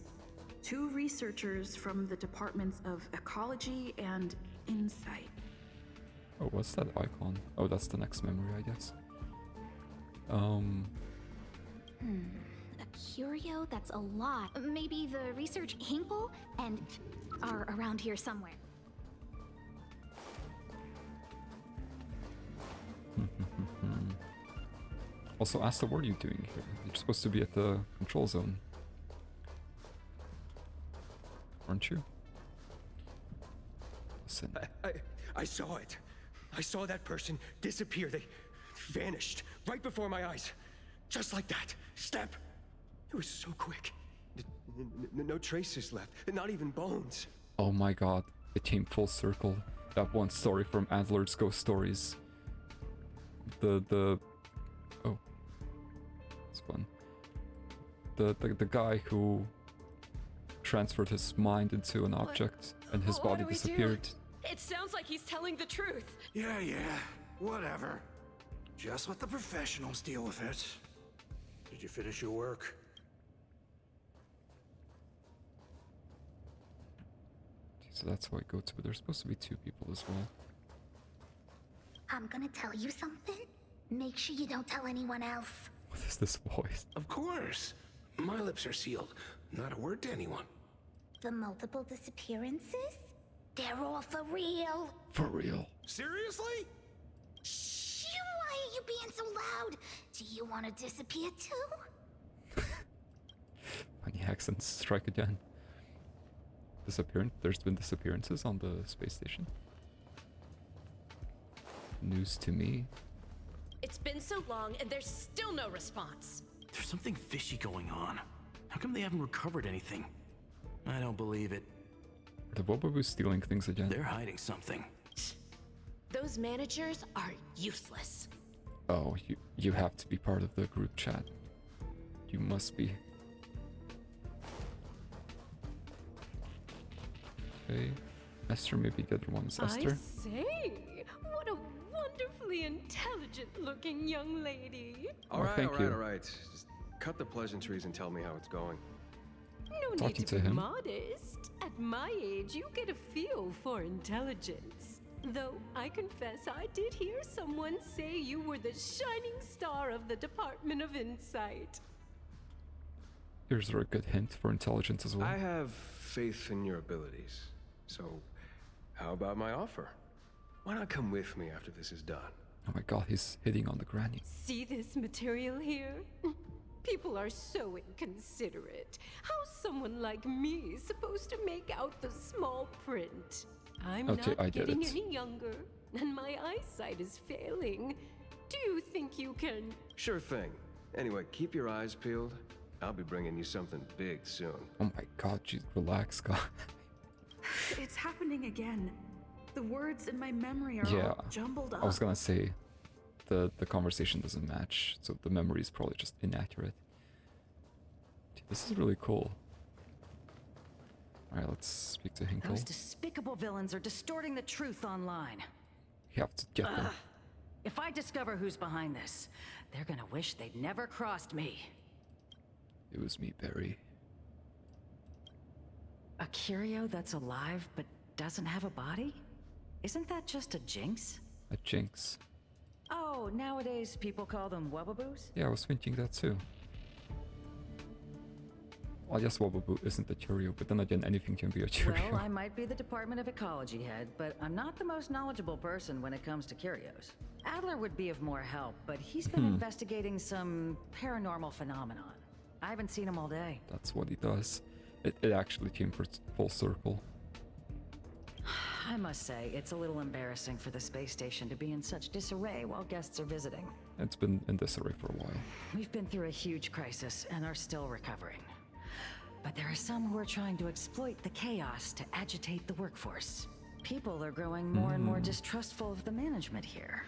2 researchers from the departments of Ecology and Insight. Oh, what's that icon? Oh, that's the next memory, I guess. A curio? That's a lot. Maybe the research Hinkle and are around here somewhere. Also, Asta, what are you doing here? You're supposed to be at the control zone. Aren't you? Listen. I saw it. I saw that person disappear. They vanished right before my eyes. Just like that. Step. It was so quick. No traces left. Not even bones. Oh my god. It came full circle. That one story from Adler's Ghost Stories. Oh. It's fun. The guy who transferred his mind into an object and his body disappeared. It sounds like he's telling the truth. Yeah, whatever. Just let the professionals deal with it. Did you finish your work? So that's how I go to, but there's supposed to be 2 people as well. I'm gonna tell you something. Make sure you don't tell anyone else. What is this voice? Of course. My lips are sealed. Not a word to anyone. The multiple disappearances? They're all for real. For real. Seriously? Shh! Why are you being so loud? Do you want to disappear too? Funny accents strike again. There's been disappearances on the space station. News to me. It's been so long and there's still no response. There's something fishy going on. How come they haven't recovered anything? I don't believe it. Are the Wobaboo stealing things again? They're hiding something. Those managers are useless. Oh, you have to be part of the group chat. You must be. Okay. Esther, maybe the other one is Esther. I say, what a wonderfully intelligent-looking young lady. All right. Just cut the pleasantries and tell me how it's going. No Talking need to to be him. modest. At my age, you get a feel for intelligence. Though I confess I did hear someone say you were the shining star of the Department of Insight. Here's a good hint for intelligence as well. I have faith in your abilities. So, how about my offer? Why not come with me after this is done? Oh my god, he's hitting on the granny. See this material here? People are so inconsiderate. How's someone like me supposed to make out the small print? I'm Okay, I not get getting it. any younger, and my eyesight is failing. Do you think you can? Sure thing. Anyway, keep your eyes peeled. I'll be bringing you something big soon. Oh my god, jeez, relax, god. It's happening again. The words in my memory are Yeah, all jumbled up. I was gonna say, the conversation doesn't match, so the memory is probably just inaccurate. Dude, this is really cool. Alright, let's speak to Hinkle. Those despicable villains are distorting the truth online. You have to get them. If I discover who's behind this, they're gonna wish they'd never crossed me. It was me, Barry. A curio that's alive but doesn't have a body? Isn't that just a jinx? A jinx. Oh, nowadays people call them wubbaboos? Yeah, I was thinking that too. Well, I guess Wobaboo isn't a curio, but then again, anything can be a curio. Well, I might be the Department of Ecology head, but I'm not the most knowledgeable person when it comes to curios. Adler would be of more help, but he's been investigating some paranormal phenomenon. I haven't seen him all day. That's what he does. It actually came full circle. I must say, it's a little embarrassing for the space station to be in such disarray while guests are visiting. It's been in disarray for a while. We've been through a huge crisis and are still recovering. But there are some who are trying to exploit the chaos to agitate the workforce. People are growing more and more distrustful of the management here.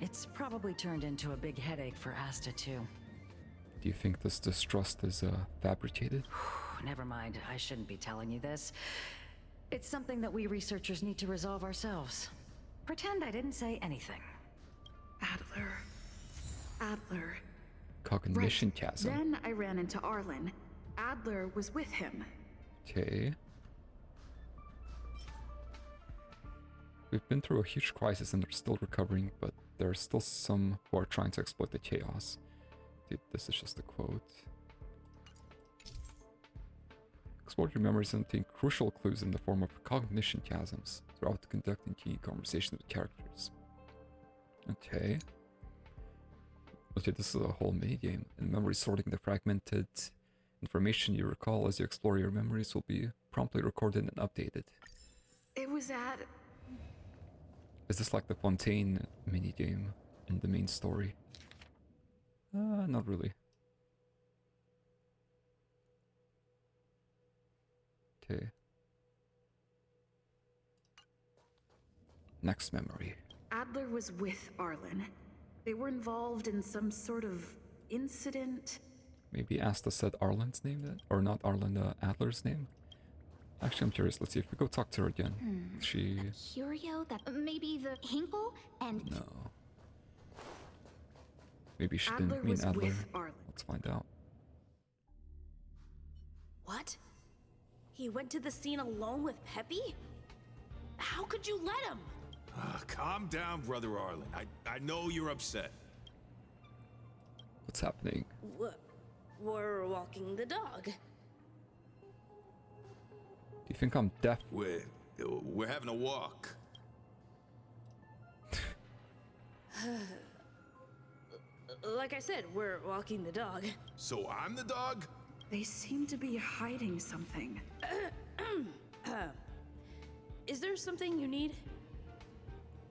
It's probably turned into a big headache for Asta too. Do you think this distrust is fabricated? Never mind, I shouldn't be telling you this. It's something that we researchers need to resolve ourselves. Pretend I didn't say anything. Adler. Cognition Right. chasm. Then I ran into Arlen. Adler was with him. Okay. We've been through a huge crisis and they're still recovering, but there are still some who are trying to exploit the chaos. Dude, this is just a quote. Explore your memories and obtain crucial clues in the form of cognition chasms throughout conducting key conversations with characters. Okay. Okay, this is a whole minigame. In memory sorting, the fragmented information you recall as you explore your memories will be promptly recorded and updated. It was at... Is this like the Fontaine minigame in the main story? Not really. Okay. Next memory. Adler was with Arlen. They were involved in some sort of incident. Maybe Asta said Arlen's name then? Or not Arlen, Adler's name? Actually, I'm curious. Let's see if we go talk to her again. She... Curio? That maybe the Hinkle? And... No. Maybe she Adler didn't mean was Adler. with Arlen. Let's find out. What? He went to the scene alone with Peppy? How could you let him? Calm down, Brother Arlen. I know you're upset. What's happening? We're walking the dog. Do you think I'm deaf? We're having a walk. Like I said, we're walking the dog. So I'm the dog? They seem to be hiding something. Is there something you need?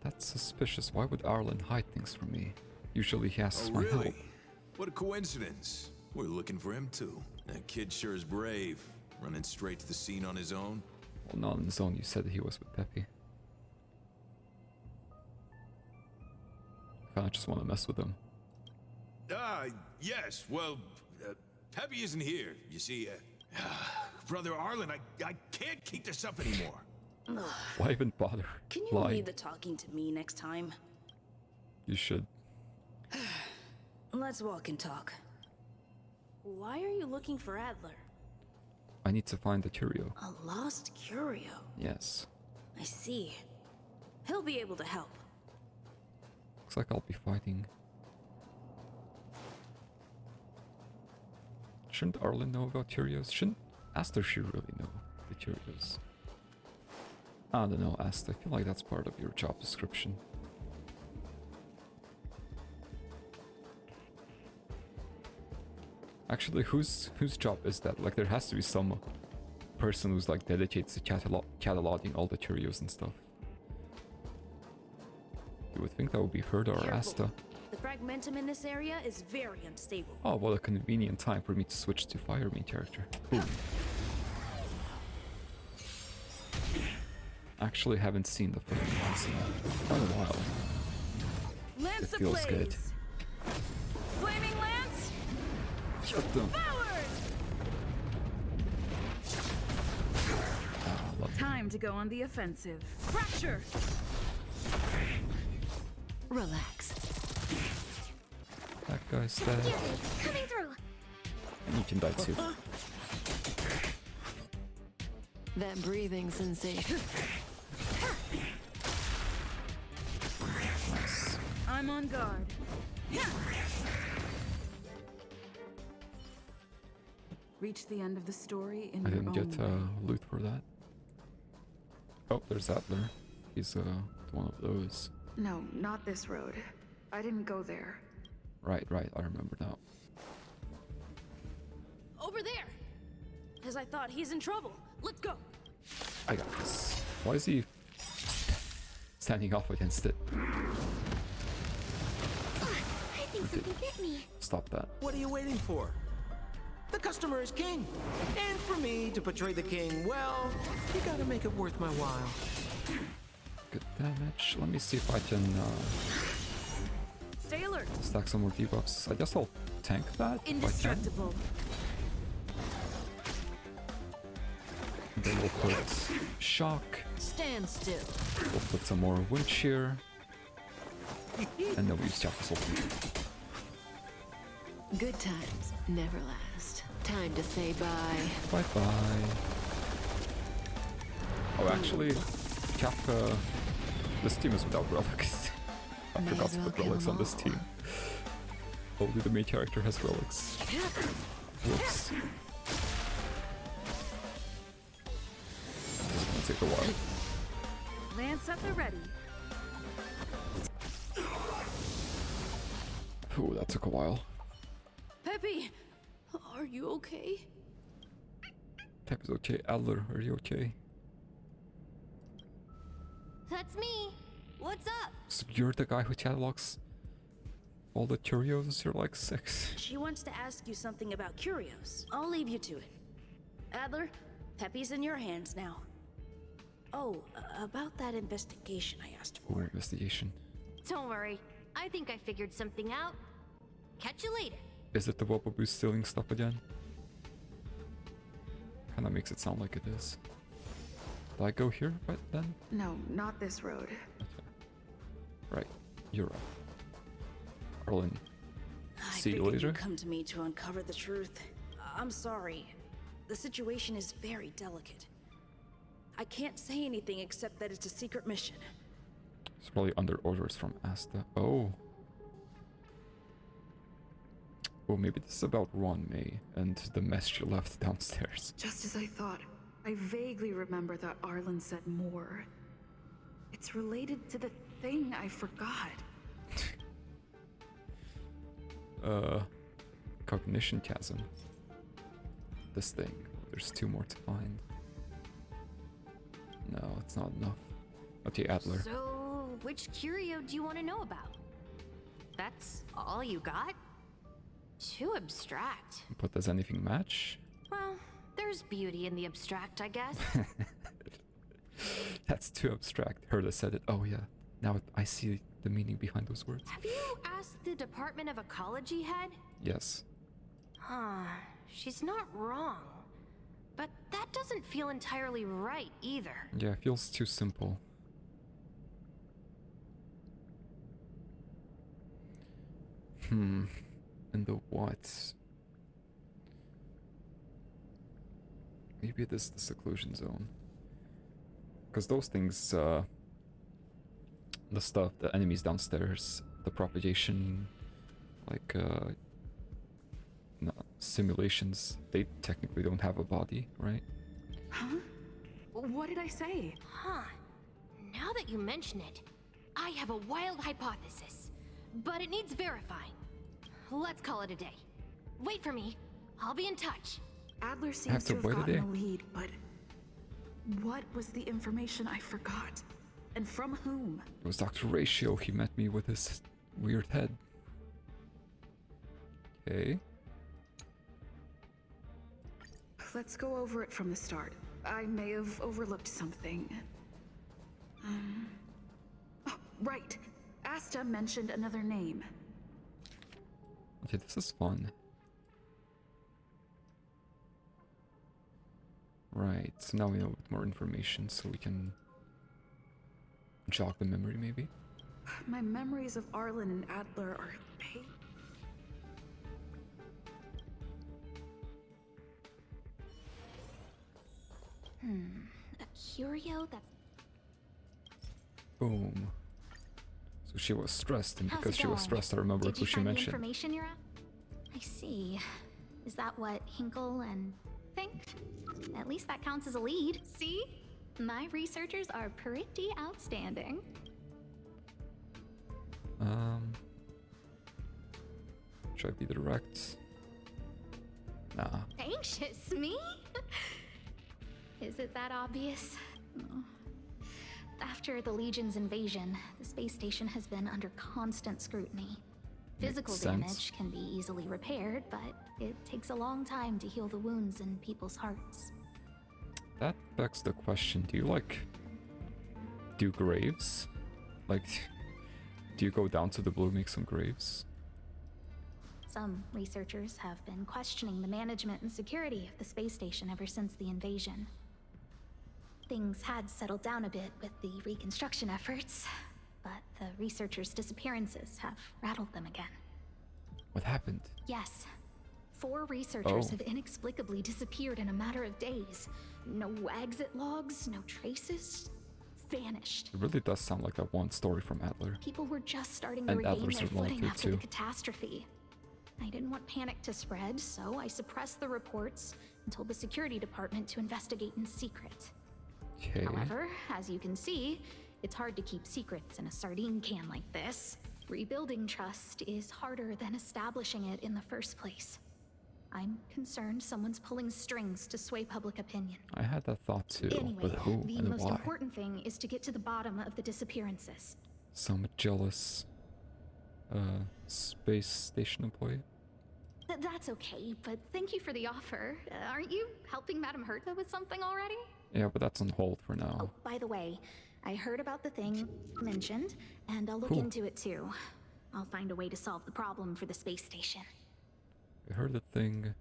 That's suspicious. Why would Arlen hide things from me? Usually he asks my really? help. What a coincidence. We're looking for him too. That kid sure is brave. Running straight to the scene on his own. Well, not on his own. You said he was with Peppy. I kinda just want to mess with him. Yes. Well, Peppy isn't here. You see, Brother Arlen, I can't keep this up anymore. Why even bother? Can you lying? leave the talking to me next time? You should. Let's walk and talk. Why are you looking for Adler? I need to find the curio. A lost curio? Yes. I see. He'll be able to help. Looks like I'll be fighting. Shouldn't Arlen know about curios? Shouldn't Asta she really know the curios? I don't know, Asta. I feel like that's part of your job description. Actually, whose job is that? Like, there has to be some person who's like dedicated to cataloging all the curios and stuff. You would think that would be her or Asta. The fragmentum in this area is very unstable. Oh, what a convenient time for me to switch to fire main character. Boom. Actually haven't seen the flaming lance in quite a while. Lance It feels good. Flaming lance. Shut them. Time to go on the offensive. Fracture! Relax. That guy's dead. Coming through. And you can die too. That breathing sensation. Nice. I'm on guard. Reach the end of the story in I your didn't own get way. loot for that. Oh, there's Adler. He's one of those. No, not this road. I didn't go there. Right, I remember now. Over there. As I thought, he's in trouble. Let's go. I got this. Why is he standing off against it? I think something bit me. Stop that. What are you waiting for? The customer is king. And for me to portray the king, well, you gotta make it worth my while. Good damage. Let me see if I can Stay alert. stack some more debuffs. I guess I'll tank that if I can. Indestructible. Then we'll put shock. Stand still. We'll put some more wind shear. And then we use Chapel's ultimate. Good times never last. Time to say bye. Bye-bye. Oh, actually, Cap, this team is without relics. I forgot to put relics on this team. Only the main character has relics. Whoops. This is gonna take a while. Lance at the ready. Ooh, that took a while. Peppy, are you okay? Pep is okay. Adler, are you okay? That's me. What's up? So you're the guy who catalogs all the curios? You're like 6. She wants to ask you something about curios. I'll leave you to it. Adler, Peppy's in your hands now. Oh, about that investigation I asked for. Ooh, investigation. Don't worry. I think I figured something out. Catch you later. Is it the Wobbleboo stealing stuff again? Kinda makes it sound like it is. Do I go here right then? No, not this road. Okay. Right. You're up. Arlen. I See you figured later. you'd come to me to uncover the truth. I'm sorry. The situation is very delicate. I can't say anything except that it's a secret mission. It's probably under orders from Asta. Oh. Well, maybe this is about Ron May and the mess she left downstairs. Just as I thought, I vaguely remember that Arlen said more. It's related to the thing I forgot. Cognition chasm. This thing. There's 2 more to find. No, it's not enough. Okay, Adler. So, which curio do you want to know about? That's all you got? Too abstract. But does anything match? Well, there's beauty in the abstract, I guess. That's too abstract. Herda said it. Oh yeah. Now I see the meaning behind those words. Have you asked the Department of Ecology head? Yes. Huh. She's not wrong. But that doesn't feel entirely right either. Yeah, it feels too simple. And the what? Maybe this is the seclusion zone. Because those things, the stuff, the enemies downstairs, the propagation, like, no, simulations, they technically don't have a body, right? Huh? What did I say? Huh. Now that you mention it, I have a wild hypothesis. But it needs verifying. Let's call it a day. Wait for me. I'll be in touch. Adler seems to have gotten the lead, but what was the information I forgot? And from whom? It was Dr.Ratio. He met me with his weird head. Okay. Let's go over it from the start. I may have overlooked something. Oh, right. Asta mentioned another name. Okay, this is fun. Right, so now we know a bit more information, so we can jog the memory, maybe? My memories of Arlen and Adler are A curio that's... Boom. So she was stressed, and How's because it she was going? stressed, I remember Did who you she find mentioned. the information you're at? I see. Is that what Hinkle and think? At least that counts as a lead. See? My researchers are pretty outstanding. Should I be direct? Nah. Anxious, me? Is it that obvious? No. After the Legion's invasion, the space station has been under constant scrutiny. Physical damage can be easily repaired, but it takes a long time to heal the wounds in people's hearts. That begs the question, do you, like, do graves? Like, do you go down to the blue, make some graves? Some researchers have been questioning the management and security of the space station ever since the invasion. Things had settled down a bit with the reconstruction efforts, but the researchers' disappearances have rattled them again. What happened? Yes. 4 researchers have inexplicably disappeared in a matter of days. No exit logs, no traces. Vanished. It really does sound like that one story from Adler. People were just starting to regain their footing after the catastrophe. I didn't want panic to spread, so I suppressed the reports and told the security department to investigate in secret. Okay. However, as you can see, it's hard to keep secrets in a sardine can like this. Rebuilding trust is harder than establishing it in the first place. I'm concerned someone's pulling strings to sway public opinion. I had that thought too, Anyway, but who the and most why? important thing is to get to the bottom of the disappearances. Some jealous space station employee? That's okay, but thank you for the offer. Aren't you helping Madame Herta with something already? Yeah, but that's on hold for now. Oh, by the way, I heard about the thing mentioned, and I'll look Cool. into it too. I'll find a way to solve the problem for the space station. I heard a thing.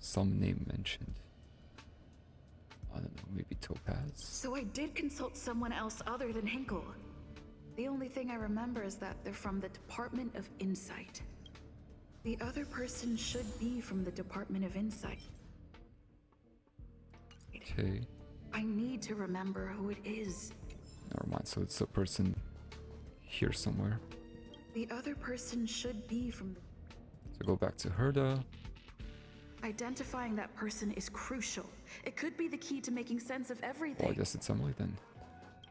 Some name mentioned. I don't know, maybe Topaz? So I did consult someone else other than Hinkle. The only thing I remember is that they're from the Department of Insight. The other person should be from the Department of Insight. Okay. I need to remember who it is. Never mind, so it's a person here somewhere. The other person should be from the... So go back to Herda. Identifying that person is crucial. It could be the key to making sense of everything. Well, I guess it's Emily then.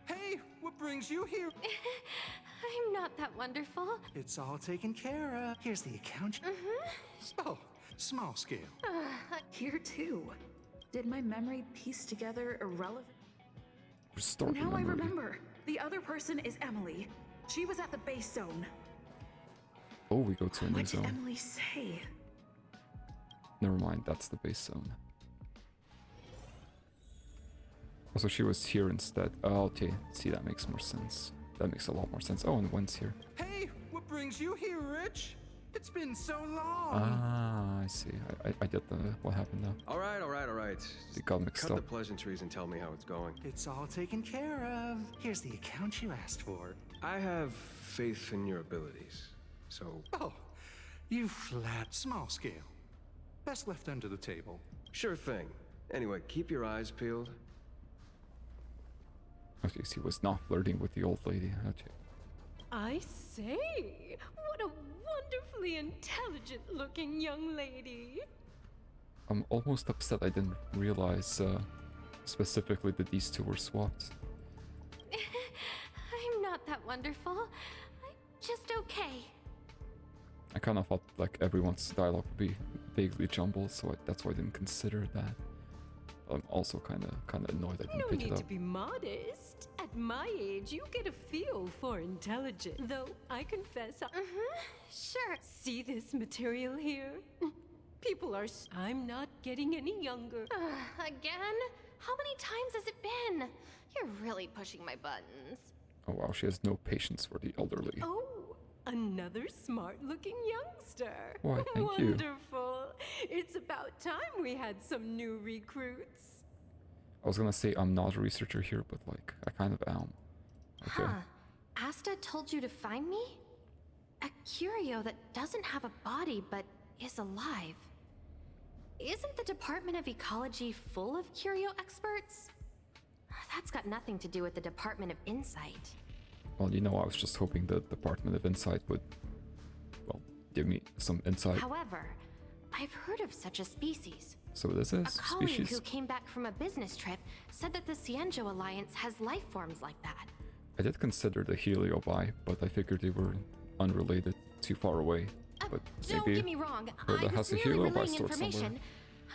Hey, what brings you here? I'm not that wonderful. It's all taken care of. Here's the account. Oh, small scale. Here too. Did my memory piece together irrelevant? Restore Now memory. I remember. The other person is Emily. She was at the base zone. Oh, we go to a new What did zone. Emily say? Never mind, that's the base zone. Also, she was here instead. Oh, okay. See, that makes more sense. That makes a lot more sense. Oh, and Gwen's here. Hey, what brings you here, Rich? It's been so long. Ah, I see. I get the what happened now. All right. They got mixed Cut up. the pleasantries and tell me how it's going. It's all taken care of. Here's the account you asked for. I have faith in your abilities, so... Oh, you flat small scale. Best left under the table. Sure thing. Anyway, keep your eyes peeled. Okay, so he was not flirting with the old lady. Okay. I say, what a wonderfully intelligent-looking young lady. I'm almost upset I didn't realize specifically that these two were swapped. I'm not that wonderful. I'm just okay. I kind of thought like everyone's dialogue would be vaguely jumbled, so that's why I didn't consider that. I'm also kind of annoyed I didn't No pick need it to up. be modest. At my age, you get a feel for intelligence. Though I confess, Sure. See this material here? People are. I'm not getting any younger. Again? How many times has it been? You're really pushing my buttons. Oh wow, she has no patience for the elderly. Oh, another smart-looking youngster. Why, thank you. Wonderful. It's about time we had some new recruits. I was gonna say I'm not a researcher here, but like I kind of am. Okay. Huh. Asta told you to find me? A curio that doesn't have a body but is alive. Isn't the Department of Ecology full of curio experts? That's got nothing to do with the Department of Insight. Well, you know, I was just hoping the Department of Insight would, well, give me some insight. However, I've heard of such a species. So this is A colleague species. who came back from a business trip said that the Cienjo Alliance has life forms like that. I did consider the heliobi, but I figured they were unrelated, too far away. But Don't maybe get me wrong, Herda I was has a merely heliobi relaying stored somewhere. information.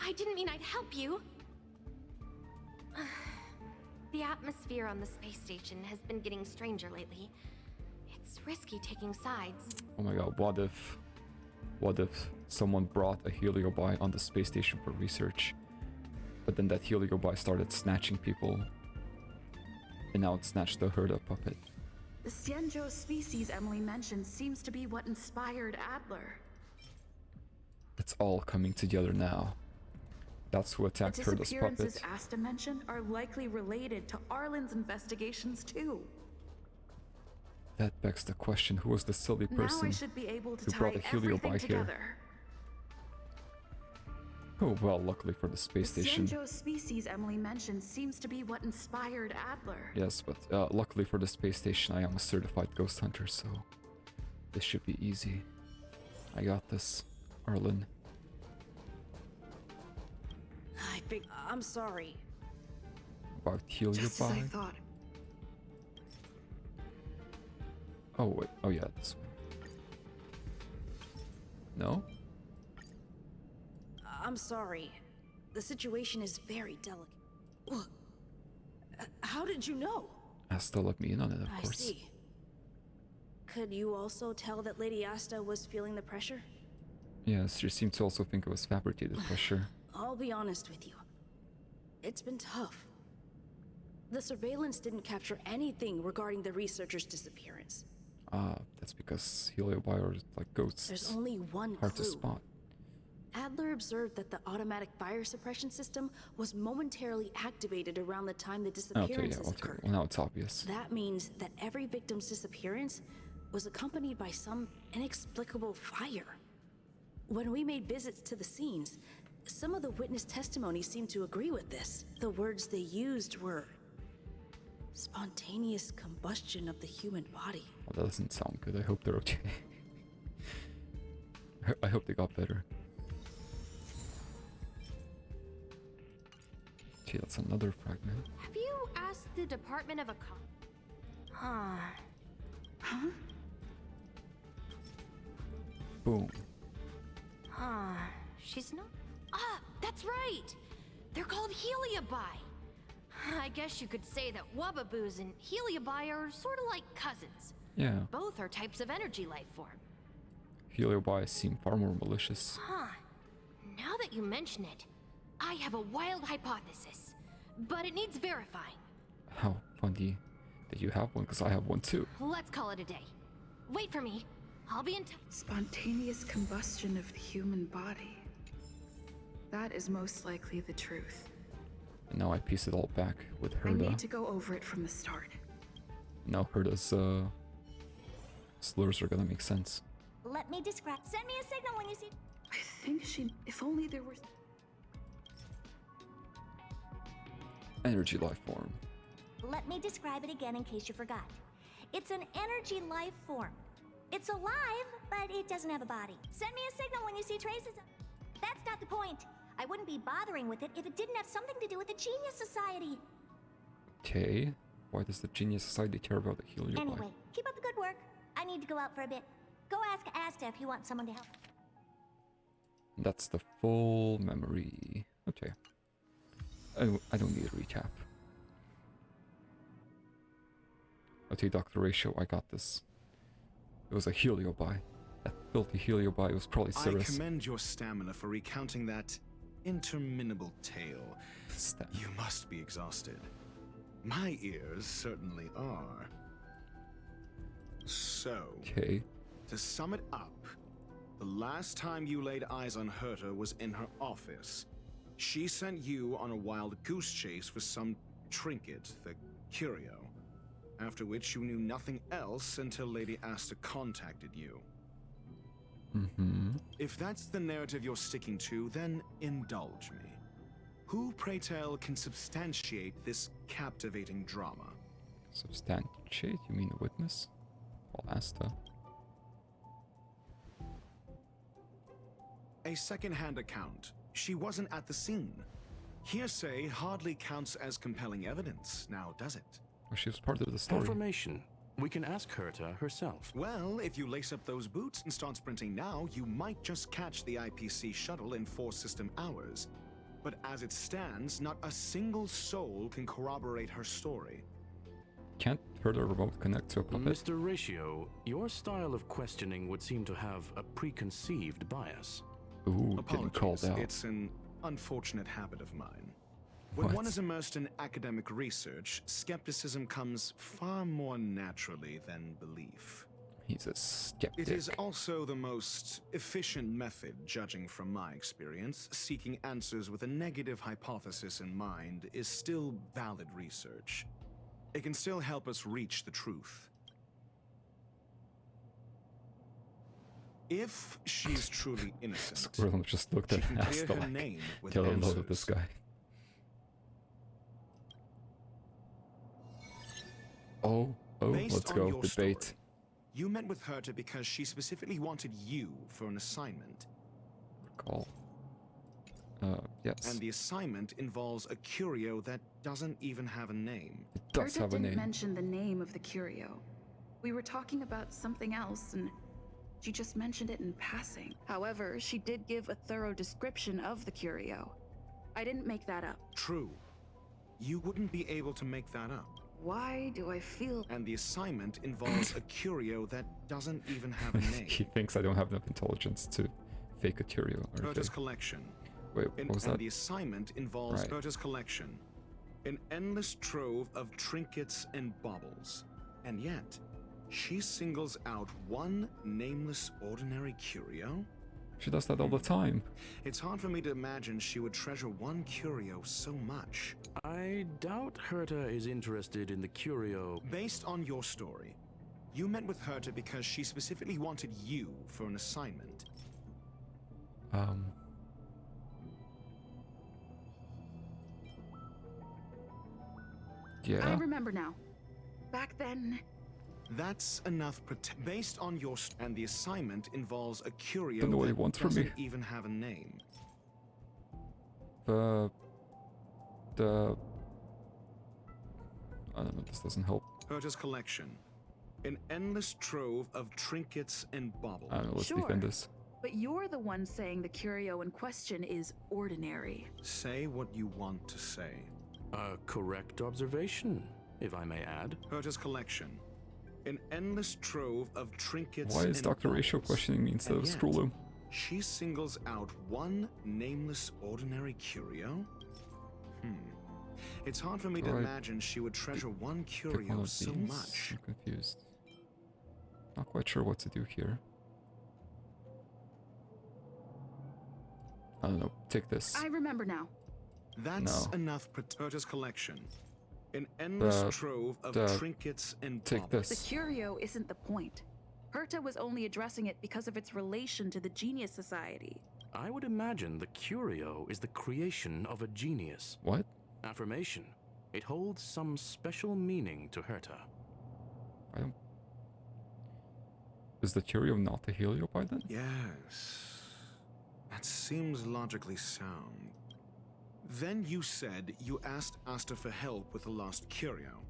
I didn't mean I'd help you. The atmosphere on the space station has been getting stranger lately. It's risky taking sides. Oh my god, what if someone brought a heliobi on the space station for research, but then that heliobi started snatching people, and now it snatched the Herda puppet? The Cienjo species Emily mentioned seems to be what inspired Adler. It's all coming together now. That's who The attacked Herda's disappearances puppet. Asta mentioned are likely related to Arlen's investigations too. That begs the question, who was the silly Now I person should be able to who tie brought a everything heliobite here? together. Oh, well, luckily for the space The station. Xianzhou species Emily mentioned seems to be what inspired Adler. Yes, but luckily for the space station, I am a certified ghost hunter, so this should be easy. I got this, Arlen. I'm sorry. About Just as I heliobite? thought. Oh, wait. Oh, yeah, this one. No? I'm sorry. The situation is very delicate. How did you know? Asta let me in on it, of I course. see. Could you also tell that Lady Asta was feeling the pressure? Yes, she seemed to also think it was fabricated pressure. I'll be honest with you. It's been tough. The surveillance didn't capture anything regarding the researcher's disappearance. That's because heliobite are like ghosts. There's only one Hard clue. to spot. Adler observed that the automatic fire suppression system was momentarily activated around the time the disappearances occurred. Well, now it's obvious. That means that every victim's disappearance was accompanied by some inexplicable fire. When we made visits to the scenes, some of the witness testimony seemed to agree with this. The words they used were spontaneous combustion of the human body. Well, that doesn't sound good. I hope they're okay. I hope they got better. Okay, that's another fragment. Have you asked the Department of Huh? Boom. She's not. Ah, that's right! They're called Heliobi. I guess you could say that Wubbaboos and Heliobi are sort of like cousins. Yeah. Both are types of energy life form. Heliobi seem far more malicious. Now that you mention it, I have a wild hypothesis, but it needs verifying. How funny that you have one, because I have one too. Let's call it a day. Wait for me. I'll be in touch. Spontaneous combustion of the human body. That is most likely the truth. And now I piece it all back with I Herda. need to go over it from the start. Now Herda's slurs are gonna make sense. Let me describe. Send me a signal when you see. I think she. If only there were. Energy life form. Let me describe it again in case you forgot. It's an energy life form. It's alive, but it doesn't have a body. Send me a signal when you see traces of. That's not the point. I wouldn't be bothering with it if it didn't have something to do with the Genius Society. Okay. Why does the Genius Society care about the Heliobi? Anyway, keep up the good work. I need to go out for a bit. Go ask Asta if you want someone to help. That's the full memory. Okay. I don't need a recap. Okay, Dr.Ratio, I got this. It was a Heliobi. That filthy Heliobi was probably I Cirrus. commend your stamina for recounting that interminable tale. You must be exhausted. My ears certainly are. So, Okay. to sum it up, the last time you laid eyes on Herta was in her office. She sent you on a wild goose chase for some trinket, the curio. After which you knew nothing else until Lady Asta contacted you. If that's the narrative you're sticking to, then indulge me. Who, pray tell, can substantiate this captivating drama? Substantiate? You mean a witness? Well, Asta. A second-hand account. She wasn't at the scene. Hearsay hardly counts as compelling evidence, now does it? Well, she was part of the story. Information. We can ask Herta herself. Well, if you lace up those boots and start sprinting now, you might just catch the IPC shuttle in 4 system hours. But as it stands, not a single soul can corroborate her story. Can't Herta remote connect to a puppet? Mr. Ratio, your style of questioning would seem to have a preconceived bias. Ooh, getting called out. It's an unfortunate habit of mine. When one is immersed in academic research, skepticism comes far more naturally than belief. He's a skeptic. It is also the most efficient method, judging from my experience. Seeking answers with a negative hypothesis in mind is still valid research. It can still help us reach the truth. If she's truly innocent, Squirrel just looked at she can clear Asta her like, name with get a load of this answers. guy. Oh, Based let's on go. your Debate. story, you met with Herta because she specifically wanted you for an assignment. Recall. Yes. And the assignment involves a curio that doesn't even have a name. It does Herta have a didn't name. mention the name of the curio. We were talking about something else, and she just mentioned it in passing. However, she did give a thorough description of the curio. I didn't make that up. True. You wouldn't be able to make that up. Why do I feel... And the assignment involves a curio that doesn't even have a name. He thinks I don't have enough intelligence to fake a curio. Herta's collection. Wait, what was that? The assignment involves Right. Herta's collection. An endless trove of trinkets and baubles. And yet, she singles out one nameless ordinary curio? She does that all the time. It's hard for me to imagine she would treasure one curio so much. I doubt Herta is interested in the curio. Based on your story, you met with Herta because she specifically wanted you for an assignment. Yeah. I remember now. Back then... That's enough based on your and the assignment involves a curio Don't know what he that wants from me. doesn't even have a name. I don't know, this doesn't help. Herta's collection. An endless trove of trinkets and baubles. I don't know, let's Sure. defend this. But you're the one saying the curio in question is ordinary. Say what you want to say. A correct observation, if I may add. Herta's collection. An endless trove of trinkets Why is and Dr.Ratio baubles. questioning me instead And of yet, Scrollum? She singles out one nameless ordinary curio? It's hard for me to Right. imagine she would treasure one Pick one curio of so these? much. I'm confused. Not quite sure what to do here. I don't know, take this. I remember now. That's No. enough. Herta's collection. An endless trove of trinkets and take baubles. this. The curio isn't the point. Herta was only addressing it because of its relation to the Genius Society. I would imagine the curio is the creation of a genius. What? Affirmation. It holds some special meaning to Herta. I don't... Is the curio not a heliopide then? Yes. That seems logically sound. Then you said you asked Asta for help with the lost curio.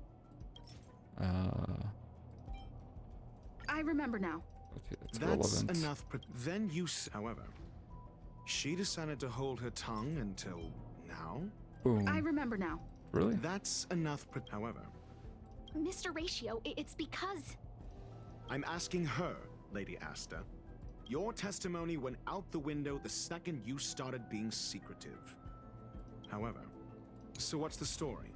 I remember now. Okay, that's That's relevant. enough. Then you, however, she decided to hold her tongue until now. Boom. I remember now. Really? That's enough. However, Mr. Ratio, it's because... I'm asking her, Lady Asta. Your testimony went out the window the second you started being secretive. However, so what's the story?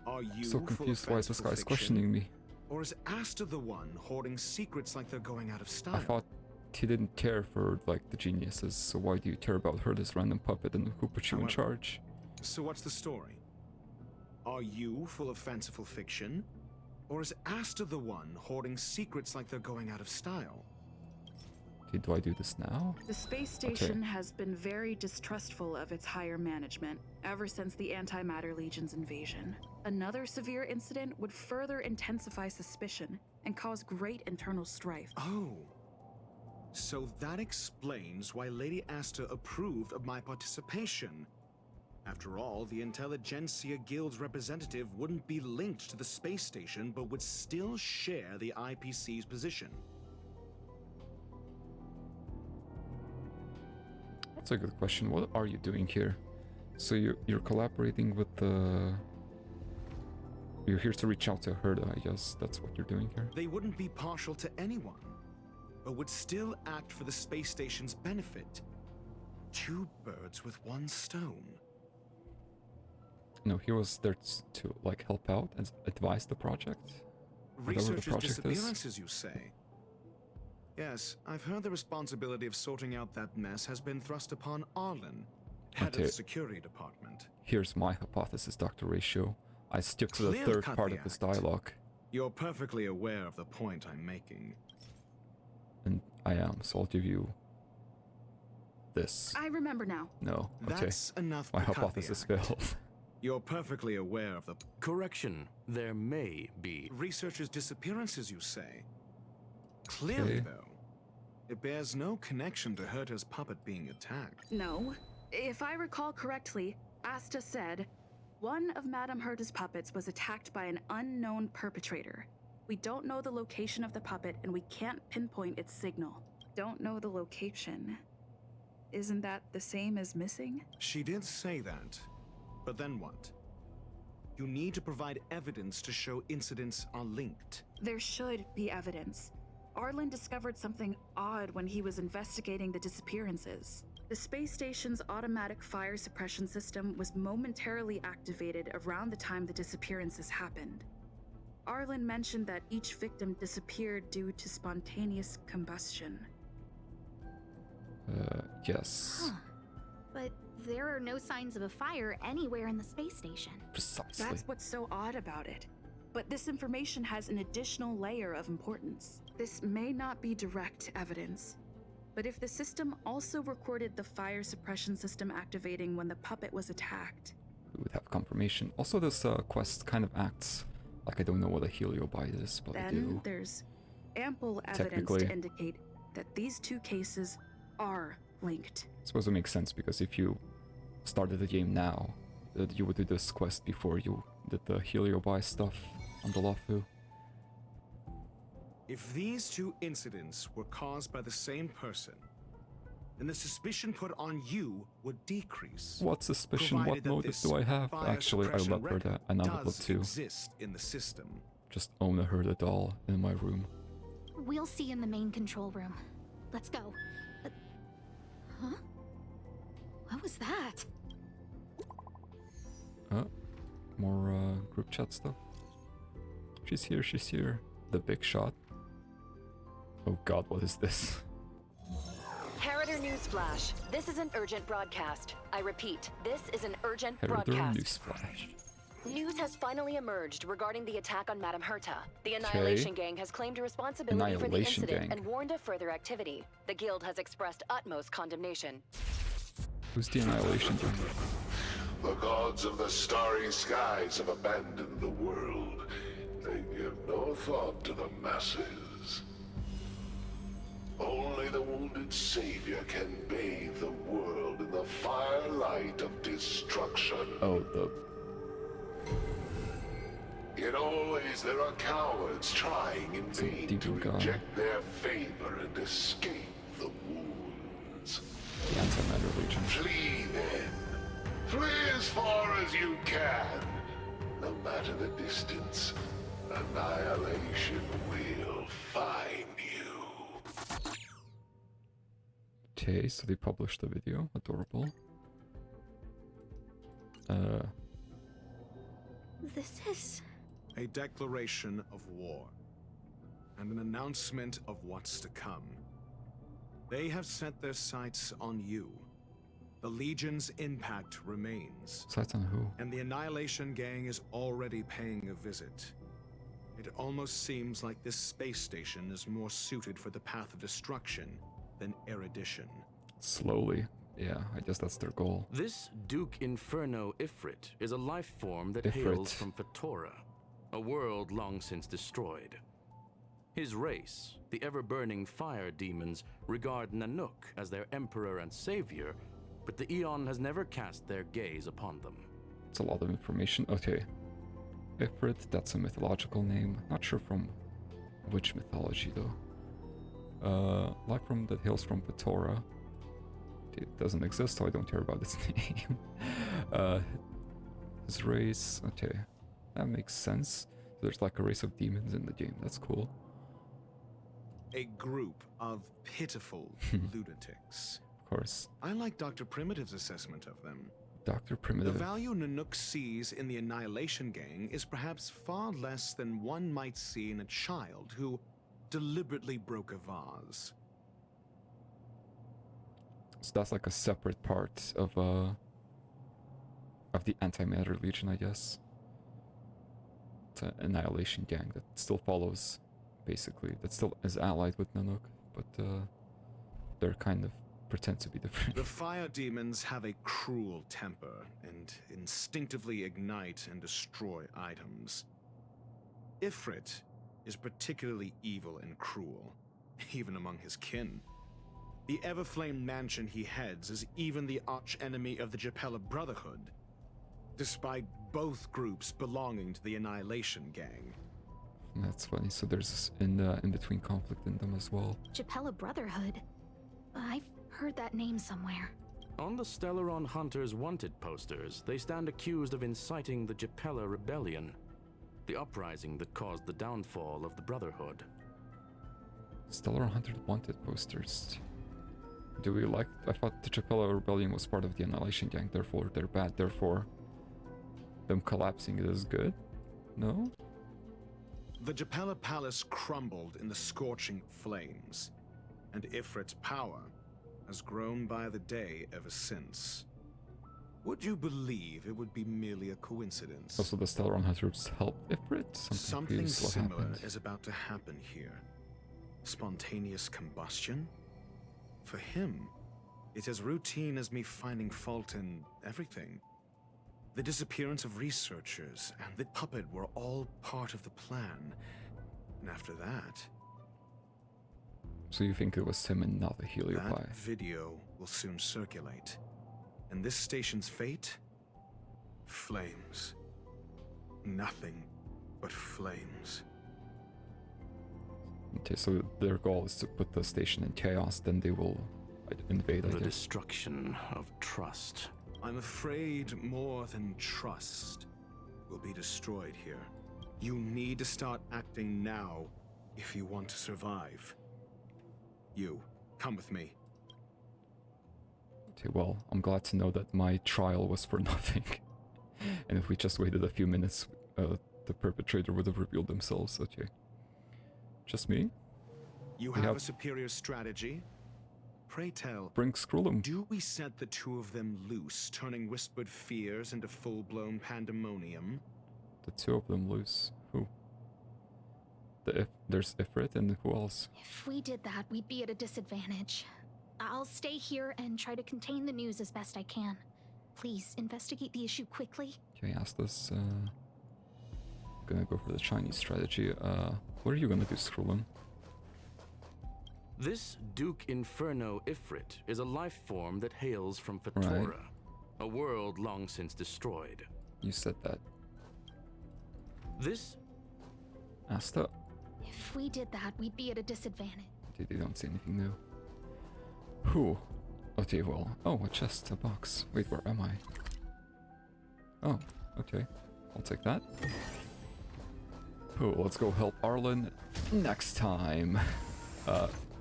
Are you So full of confused why this fanciful guy's fiction, questioning me. Or is Asta the one hoarding secrets like they're going out of style? I thought he didn't care for, like, the geniuses, so why do you care about her, this random puppet, and who put you in charge? So what's the story? Are you full of fanciful fiction? Or is Asta the one hoarding secrets like they're going out of style? Okay, do I do this now? The space station has been very distrustful of its higher management ever since the Antimatter Legion's invasion. Another severe incident would further intensify suspicion and cause great internal strife. Oh. So that explains why Lady Asta approved of my participation. After all, the Intelligentsia Guild's representative wouldn't be linked to the space station, but would still share the IPC's position. That's a good question. What are you doing here? So you're collaborating with the... You're here to reach out to Herta, I guess. That's what you're doing here. They wouldn't be partial to anyone, but would still act for the space station's benefit. Two birds with one stone. No, he was there to, like, help out and advise the project. Whatever the Researchers' project is. disappearances, you say? Yes, I've heard the responsibility of sorting out that mess has been thrust upon Arlen, head of Okay. the security department. Here's my hypothesis, Dr. Ratio. I stick to the Clear third cut part the of this act. dialogue. You're perfectly aware of the point I'm making. And I am, so I'll give you this. I remember now. No, okay. That's enough My to cut the hypothesis act. failed. You're perfectly aware of the... Correction, there may be. Researchers' disappearances, you say? Clearly, Okay. though, it bears no connection to Herta's puppet being attacked. No. If I recall correctly, Asta said, one of Madame Herta's puppets was attacked by an unknown perpetrator. We don't know the location of the puppet, and we can't pinpoint its signal. Don't know the location. Isn't that the same as missing? She did say that, but then what? You need to provide evidence to show incidents are linked. There should be evidence. Arlen discovered something odd when he was investigating the disappearances. The space station's automatic fire suppression system was momentarily activated around the time the disappearances happened. Arlen mentioned that each victim disappeared due to spontaneous combustion. Yes. Huh. But there are no signs of a fire anywhere in the space station. Precisely. That's what's so odd about it. But this information has an additional layer of importance. This may not be direct evidence, but if the system also recorded the fire suppression system activating when the puppet was attacked, We would have confirmation. Also, this quest kind of acts like I don't know what a heliobite is, but I then do. there's ample evidence Technically. to indicate that these two cases are linked. I suppose it makes sense because if you started the game now, you would do this quest before you did the heliobite stuff on the Lafu. If these two incidents were caused by the same person, then the suspicion put on you would decrease. What suspicion, what provided that motive this do I have? fire Actually, I suppression love Herta record and I would love does to exist in the system. just own a Herta doll in my room. We'll see in the main control room. Let's go. Huh? What was that? More group chat stuff. She's here, she's here. The big shot. Oh god, what is this? Heritor Newsflash. This is an urgent broadcast. I repeat, this is an urgent Heritor broadcast. Newsflash. News has finally emerged regarding the attack on Madame Herta. The Annihilation Gang has claimed responsibility for the Annihilation incident Gang. and warned of further activity. The Guild has expressed utmost condemnation. Who's the Annihilation Gang? The gods of the starry skies have abandoned the world. They give no thought to the masses. Only the wounded savior can bathe the world in the firelight of destruction. Oh, the... Yet always there are cowards trying in vain to reject their favor and escape the wounds. The Anti-Matter Legion. Flee then. Flee as far as you can. No matter the distance, annihilation will find you. Okay, so they published a video. Adorable. This is... A declaration of war, and an announcement of what's to come. They have set their sights on you. The Legion's impact remains. Sights on who? And the Annihilation Gang is already paying a visit. It almost seems like this space station is more suited for the path of destruction than erudition. Slowly. Yeah, I guess that's their goal. This Duke Inferno Ifrit is a life form that Ifrit. hails from Fatora, a world long since destroyed. His race, the ever-burning fire demons, regard Nanook as their emperor and savior, but the Eon has never cast their gaze upon them. It's a lot of information. Okay. Ifrit, that's a mythological name. Not sure from which mythology though. Life form that hails from Fatora. It doesn't exist, so I don't care about its name. His race, okay, that makes sense. There's like a race of demons in the game, that's cool. A group of pitiful lunatics. Of course. I like Dr. Primitive's assessment of them. Dr. The Primitive. value Nanook sees in the Annihilation Gang is perhaps far less than one might see in a child who, deliberately broke a vase. So that's like a separate part of the Antimatter Legion, I guess. It's an Annihilation gang that still follows, basically, that still is allied with Nanook, but they're kind of pretend to be different. The fire demons have a cruel temper and instinctively ignite and destroy items. Ifrit is particularly evil and cruel, even among his kin. The Everflame mansion he heads is even the arch-enemy of the Japella Brotherhood, despite both groups belonging to the Annihilation gang. That's funny, so there's in-between conflict in them as well. Japella Brotherhood? I've heard that name somewhere. On the Stellaron Hunters wanted posters, they stand accused of inciting the Japella Rebellion, the uprising that caused the downfall of the Brotherhood. Stellaron Hunter wanted posters. Do we like... I thought the Japella Rebellion was part of the Annihilation gang, therefore they're bad, therefore them collapsing is good? No? The Japella Palace crumbled in the scorching flames, and Ifrit's power has grown by the day ever since. Would you believe it would be merely a coincidence? Also, the Stellaron Hunters helped Ifrit? Something similar is about to happen here. Spontaneous combustion? For him, it's as routine as me finding fault in everything. The disappearance of researchers and the puppet were all part of the plan. And after that... So you think it was him and not the Heliopie? That video will soon circulate. And this station's fate? Flames. Nothing but flames. Okay, so their goal is to put the station in chaos, then they will invade, I guess. The destruction of trust. I'm afraid more than trust will be destroyed here. You need to start acting now if you want to survive. You, come with me. Okay, well, I'm glad to know that my trial was for nothing. And if we just waited a few minutes, the perpetrator would have revealed themselves. Okay. Just me? You have a superior strategy? Pray tell, bring Skrullum. Do we set the two of them loose, turning whispered fears into full-blown pandemonium? The two of them loose? Who? There's Ifrit, and who else? If we did that, we'd be at a disadvantage. I'll stay here and try to contain the news as best I can. Please, investigate the issue quickly. Okay, ask this, gonna go for the Chinese strategy. What are you gonna do, Skrullum? This Duke Inferno Ifrit is a life form that hails from Fatora, a world long since destroyed. You said that. This... Asta. If we did that, we'd be at a disadvantage. They don't say anything new. Who? Okay, well... Oh, a chest, a box. Wait, where am I? Oh, okay. I'll take that. Who? Let's go help Arlen next time.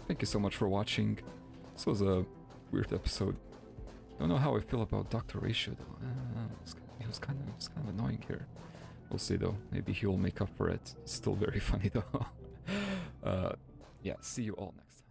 Thank you so much for watching. This was a weird episode. Don't know how I feel about Dr.Ratio though. He was kind of annoying here. We'll see though. Maybe he will make up for it. Still very funny though. Yeah, see you all next time.